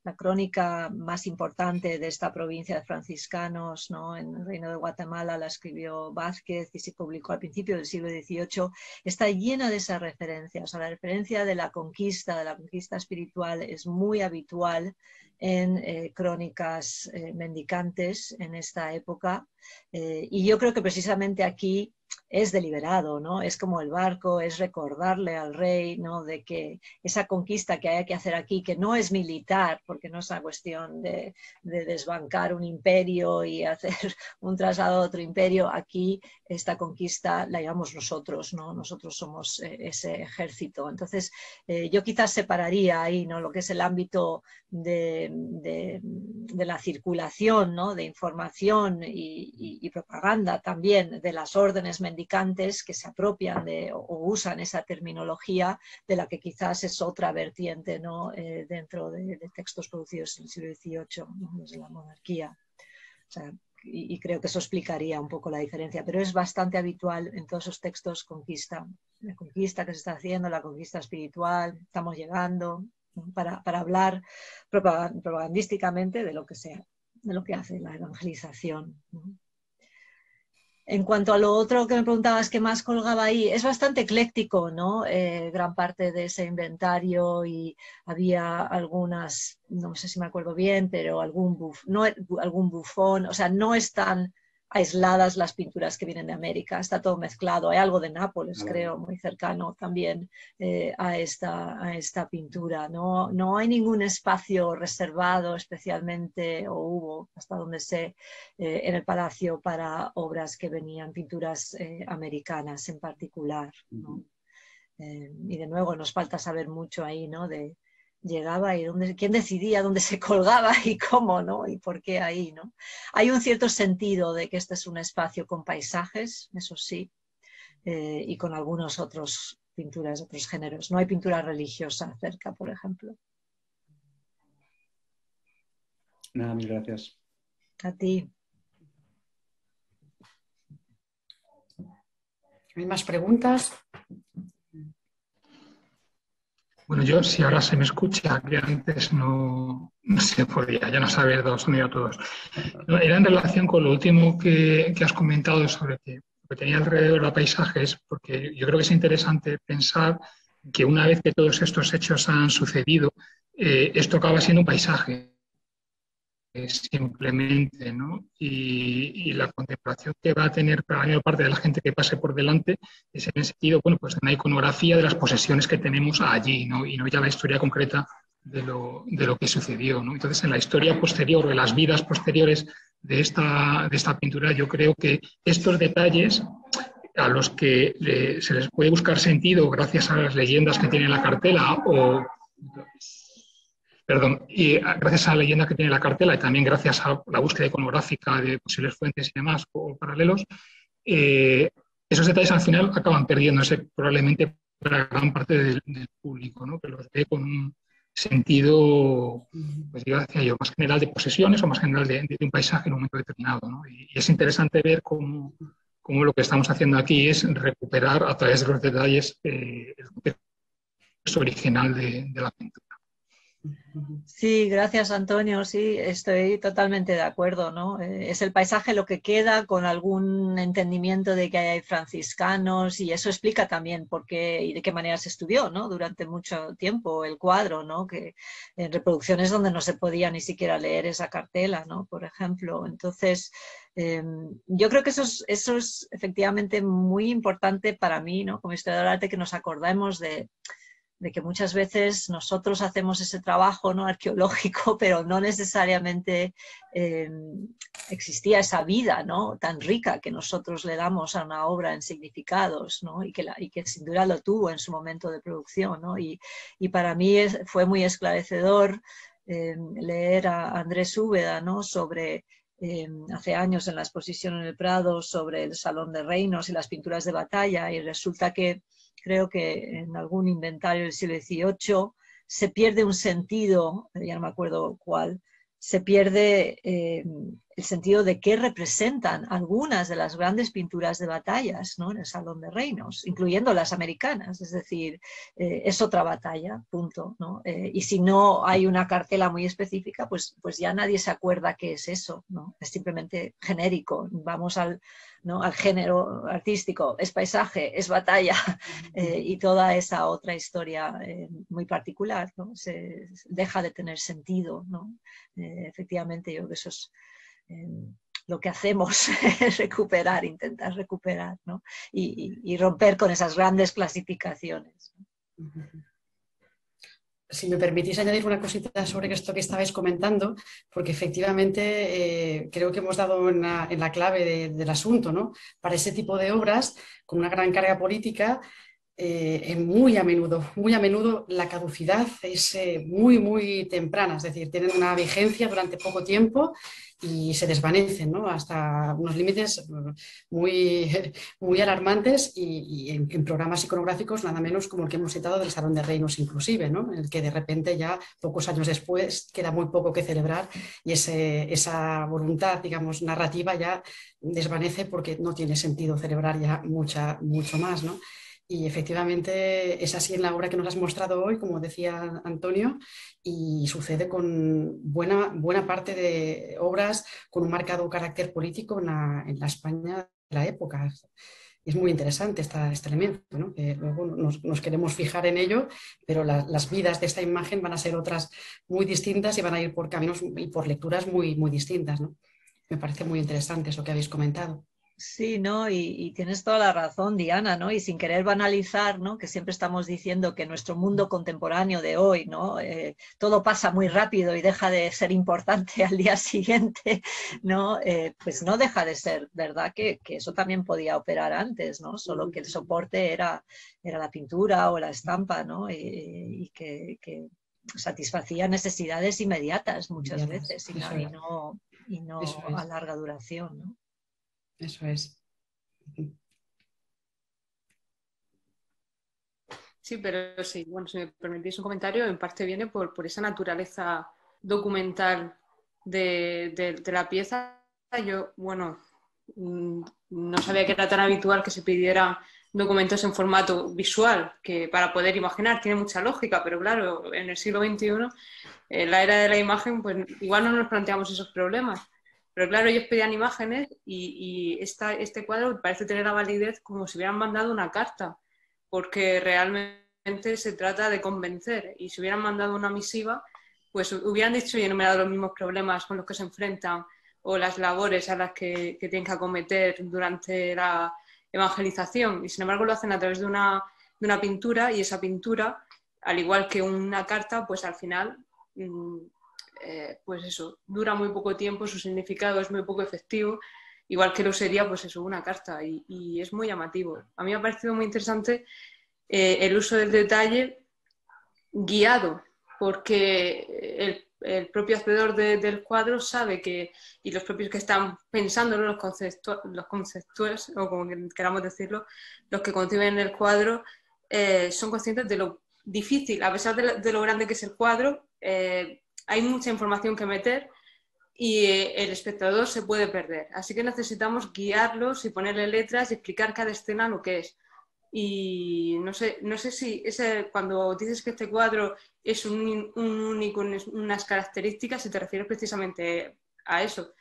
la crónica más importante de esta provincia de franciscanos, ¿no?, en el Reino de Guatemala, la escribió Vázquez y se publicó al principio del siglo XVIII, está llena de esas referencias. O sea, la referencia de la conquista espiritual es muy habitual en crónicas mendicantes en esta época, y yo creo que precisamente aquí es deliberado, ¿no? Es como el barco, es recordarle al rey, ¿no?, de que esa conquista que hay que hacer aquí, que no es militar, porque no es una cuestión de desbancar un imperio y hacer un traslado a otro imperio, aquí esta conquista la llevamos nosotros, ¿no? Nosotros somos ese ejército. Entonces, yo quizás separaría ahí, ¿no?, lo que es el ámbito de la circulación, ¿no?, de información y propaganda también de las órdenes mendicantes que se apropian o usan esa terminología, de la que quizás es otra vertiente, ¿no?, dentro de textos producidos en el siglo XVIII, ¿no?, desde la monarquía. O sea, y creo que eso explicaría un poco la diferencia, pero es bastante habitual en todos esos textos conquista, la conquista que se está haciendo, la conquista espiritual, estamos llegando, ¿no?, para hablar propagandísticamente de lo que sea, de lo que hace la evangelización, ¿no? En cuanto a lo otro que me preguntabas, ¿qué más colgaba ahí? Es bastante ecléctico, ¿no? Gran parte de ese inventario, y había algunas, no sé si me acuerdo bien, pero algún bufón, o sea, no están aisladas las pinturas que vienen de América, está todo mezclado. Hay algo de Nápoles, creo, muy cercano también a esta pintura. No hay ningún espacio reservado especialmente, o hubo, hasta donde sé, en el palacio para obras que venían, pinturas americanas en particular, ¿no? Y de nuevo nos falta saber mucho ahí, ¿no?, de llegaba y quién decidía dónde se colgaba y cómo, ¿no?, y por qué ahí, ¿no? Hay un cierto sentido de que este es un espacio con paisajes, eso sí, y con algunos otros pinturas de otros géneros. No hay pintura religiosa cerca, por ejemplo.
Nada, mil gracias.
A ti.
¿Hay más preguntas?
Bueno, yo, si ahora se me escucha, que antes no se podía, ya no se había dado sonido a todos. Era en relación con lo último que has comentado sobre que tenía alrededor de paisajes, porque yo creo que es interesante pensar que una vez que todos estos hechos han sucedido, esto acaba siendo un paisaje simplemente, ¿no? Y la contemplación que va a tener para la mayor parte de la gente que pase por delante es en el sentido, bueno, pues una iconografía de las posesiones que tenemos allí, ¿no? Y no ya la historia concreta de lo que sucedió, ¿no? Entonces, en la historia posterior, de las vidas posteriores de esta pintura, yo creo que estos detalles a los que se les puede buscar sentido gracias a las leyendas que tiene la cartela y gracias a la leyenda que tiene la cartela y también gracias a la búsqueda iconográfica de posibles fuentes y demás o paralelos, esos detalles al final acaban perdiéndose probablemente para gran parte del público, ¿no?, que los ve con sentido, pues yo decía yo, más general de posesiones o más general de un paisaje en un momento determinado, ¿no? Y es interesante ver cómo lo que estamos haciendo aquí es recuperar a través de los detalles el contexto original de la pintura.
Sí, gracias Antonio, sí, estoy totalmente de acuerdo, ¿no? Es el paisaje lo que queda con algún entendimiento de que hay franciscanos y eso explica también por qué y de qué manera se estudió, ¿no? Durante mucho tiempo el cuadro, ¿no? Que en reproducciones donde no se podía ni siquiera leer esa cartela, ¿no? Por ejemplo, entonces yo creo que eso es efectivamente muy importante para mí, ¿no? Como historiador del arte, que nos acordemos de que muchas veces nosotros hacemos ese trabajo, ¿no? Arqueológico, pero no necesariamente existía esa vida, ¿no? Tan rica que nosotros le damos a una obra en significados, ¿no? y que sin duda lo tuvo en su momento de producción, ¿no? Y para mí fue muy esclarecedor leer a Andrés Úbeda, ¿no? Sobre hace años en la exposición en el Prado sobre el Salón de Reinos y las pinturas de batalla, y resulta que creo que en algún inventario del siglo XVIII se pierde un sentido, ya no me acuerdo cuál, se pierde el sentido de qué representan algunas de las grandes pinturas de batallas, ¿no? En el Salón de Reinos, incluyendo las americanas, es decir, es otra batalla, punto, ¿no? Y si no hay una cartela muy específica, pues ya nadie se acuerda qué es eso, ¿no? Es simplemente genérico, vamos ¿no? al género artístico, es paisaje, es batalla, y toda esa otra historia muy particular, ¿no? Se deja de tener sentido, ¿no? Efectivamente, yo creo que eso es lo que hacemos, es recuperar, intentar recuperar, ¿no? y romper con esas grandes clasificaciones.
Si me permitís añadir una cosita sobre esto que estabais comentando, porque efectivamente creo que hemos dado en la clave del asunto, ¿no? Para ese tipo de obras, con una gran carga política, muy a menudo la caducidad es muy temprana, es decir, tienen una vigencia durante poco tiempo y se desvanecen, ¿no? Hasta unos límites muy alarmantes y en programas iconográficos nada menos como el que hemos citado del Salón de Reinos inclusive, ¿no? En el que de repente ya pocos años después queda muy poco que celebrar y esa voluntad, digamos, narrativa ya desvanece porque no tiene sentido celebrar ya mucho más, ¿no? Y efectivamente es así en la obra que nos has mostrado hoy, como decía Antonio, y sucede con buena parte de obras con un marcado carácter político en la España de la época. Es muy interesante este elemento, ¿no? Que luego nos queremos fijar en ello, pero las vidas de esta imagen van a ser otras muy distintas y van a ir por caminos y por lecturas muy distintas, ¿no? Me parece muy interesante eso que habéis comentado.
Sí, ¿no? Y tienes toda la razón, Diana, ¿no? Y sin querer banalizar, ¿no? Que siempre estamos diciendo que nuestro mundo contemporáneo de hoy, ¿no? Todo pasa muy rápido y deja de ser importante al día siguiente, ¿no? Pues no deja de ser, ¿verdad? Que eso también podía operar antes, ¿no? Solo que el soporte era la pintura o la estampa, ¿no? Y que satisfacía necesidades inmediatas muchas veces y no a larga duración, ¿no?
Eso es.
Sí, pero sí, bueno, si me permitís un comentario, en parte viene por esa naturaleza documental de la pieza. Yo, bueno, no sabía que era tan habitual que se pidieran documentos en formato visual, que para poder imaginar tiene mucha lógica, pero claro, en el siglo XXI, en la era de la imagen, pues igual no nos planteamos esos problemas. Pero claro, ellos pedían imágenes y este cuadro parece tener la validez como si hubieran mandado una carta, porque realmente se trata de convencer. Y si hubieran mandado una misiva, pues hubieran dicho y enumerado los mismos problemas con los que se enfrentan o las labores a las que tienen que acometer durante la evangelización. Y sin embargo lo hacen a través de una pintura, y esa pintura, al igual que una carta, pues al final... pues eso, dura muy poco tiempo, su significado es muy poco efectivo, igual que lo sería pues eso, una carta, y es muy llamativo. A mí me ha parecido muy interesante el uso del detalle guiado, porque el propio hacedor del cuadro sabe que, y los propios que están pensando, ¿no? los conceptuales, o como queramos decirlo, los que conciben el cuadro, son conscientes de lo difícil, a pesar de lo grande que es el cuadro, hay mucha información que meter y el espectador se puede perder. Así que necesitamos guiarlos y ponerle letras y explicar cada escena lo que es. Y no sé si cuando dices que este cuadro es un único, unas características, si te refieres precisamente a eso,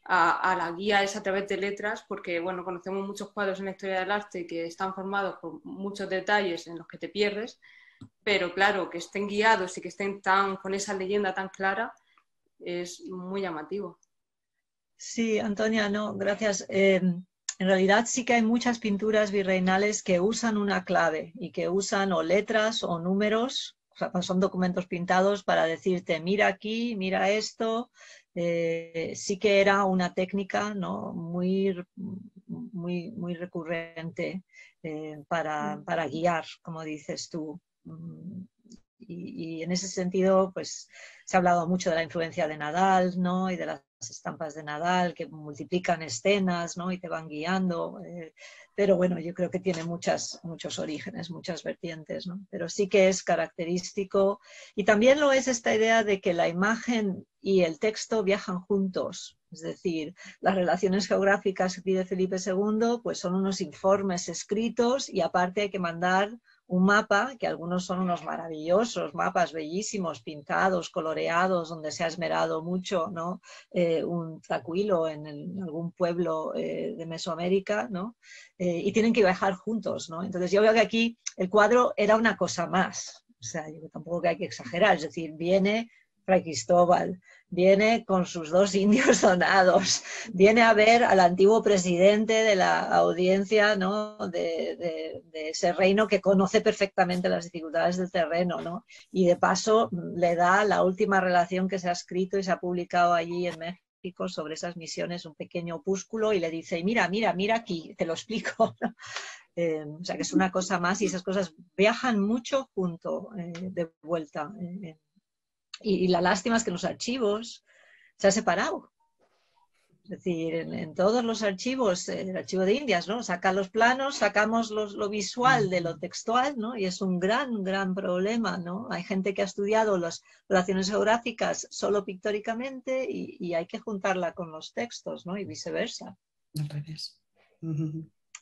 a la guía es a través de letras, porque bueno, conocemos muchos cuadros en la historia del arte que están formados por muchos detalles en los que te pierdes, pero claro, que estén guiados y que estén con esa leyenda tan clara es muy llamativo.
Sí, Antonia, no, gracias. En realidad sí que hay muchas pinturas virreinales que usan una clave y que usan o letras o números, o sea, son documentos pintados para decirte, mira aquí, mira esto. Sí que era una técnica, ¿no?, muy recurrente para guiar, como dices tú. Y en ese sentido, pues se ha hablado mucho de la influencia de Nadal, ¿no?, y de las estampas de Nadal que multiplican escenas, ¿no?, y te van guiando. Pero bueno, yo creo que tiene muchos orígenes, muchas vertientes, ¿no? Pero sí que es característico. Y también lo es esta idea de que la imagen y el texto viajan juntos. Es decir, las relaciones geográficas que pide Felipe II pues son unos informes escritos y aparte hay que mandar un mapa, que algunos son unos maravillosos mapas bellísimos, pintados, coloreados, donde se ha esmerado mucho, ¿no? Un zacuilo en algún pueblo de Mesoamérica, ¿no? Y tienen que viajar juntos, ¿no? Entonces yo veo que aquí el cuadro era una cosa más, o sea, yo tampoco hay que exagerar, es decir, viene Fray Cristóbal, viene con sus 2 indios donados, viene a ver al antiguo presidente de la audiencia, ¿no?, de ese reino que conoce perfectamente las dificultades del terreno, ¿no? Y de paso le da la última relación que se ha escrito y se ha publicado allí en México sobre esas misiones, un pequeño opúsculo, y le dice, mira aquí, te lo explico, ¿no? O sea que es una cosa más y esas cosas viajan mucho junto, de vuelta. Y la lástima es que los archivos se han separado. Es decir, en todos los archivos, el archivo de Indias, ¿no?, saca los planos, sacamos lo visual de lo textual, ¿no? Y es un gran problema, ¿no? Hay gente que ha estudiado las relaciones geográficas solo pictóricamente y hay que juntarla con los textos, ¿no? Y viceversa.
Al revés.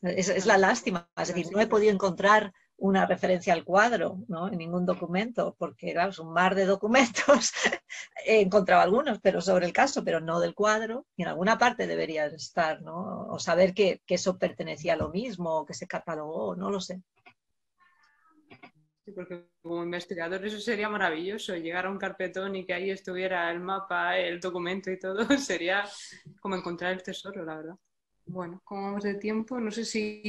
Es la lástima, es decir, no he podido encontrar una referencia al cuadro, ¿no?, en ningún documento, porque claro, es un mar de documentos. He encontrado algunos, pero sobre el caso, pero no del cuadro, y en alguna parte debería estar, ¿no? O saber que eso pertenecía a lo mismo, o que se catalogó, no lo sé.
Sí, porque como investigador eso sería maravilloso, llegar a un carpetón y que ahí estuviera el mapa, el documento y todo, sería como encontrar el tesoro, la verdad. Bueno, como vamos de tiempo, no sé si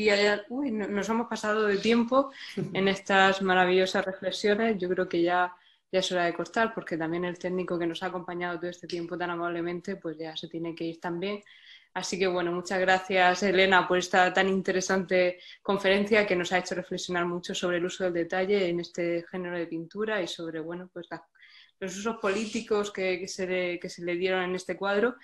nos hemos pasado de tiempo en estas maravillosas reflexiones. Yo creo que ya es hora de cortar, porque también el técnico que nos ha acompañado todo este tiempo tan amablemente, pues ya se tiene que ir también. Así que bueno, muchas gracias, Elena, por esta tan interesante conferencia que nos ha hecho reflexionar mucho sobre el uso del detalle en este género de pintura y sobre, bueno, pues los usos políticos que se le dieron en este cuadro.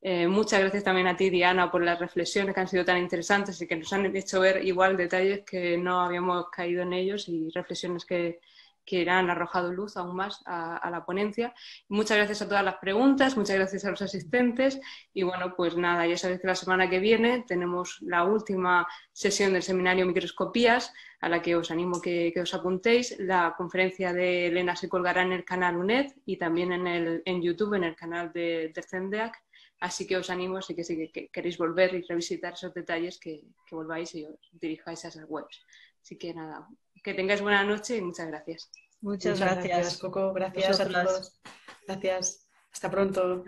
Muchas gracias también a ti, Diana, por las reflexiones que han sido tan interesantes y que nos han hecho ver igual detalles que no habíamos caído en ellos y reflexiones que han arrojado luz aún más a la ponencia. Muchas gracias a todas las preguntas, muchas gracias a los asistentes y bueno, pues nada, ya sabéis que la semana que viene tenemos la última sesión del seminario Microscopías, a la que os animo que os apuntéis. La conferencia de Elena se colgará en el canal UNED y también en YouTube, en el canal de CENDEAC. Así que os animo, si queréis volver y revisitar esos detalles, que volváis y os dirijáis a esas webs. Así que nada, que tengáis buena noche y muchas gracias.
Muchas gracias,
Coco. Gracias a todos. Gracias. Hasta pronto.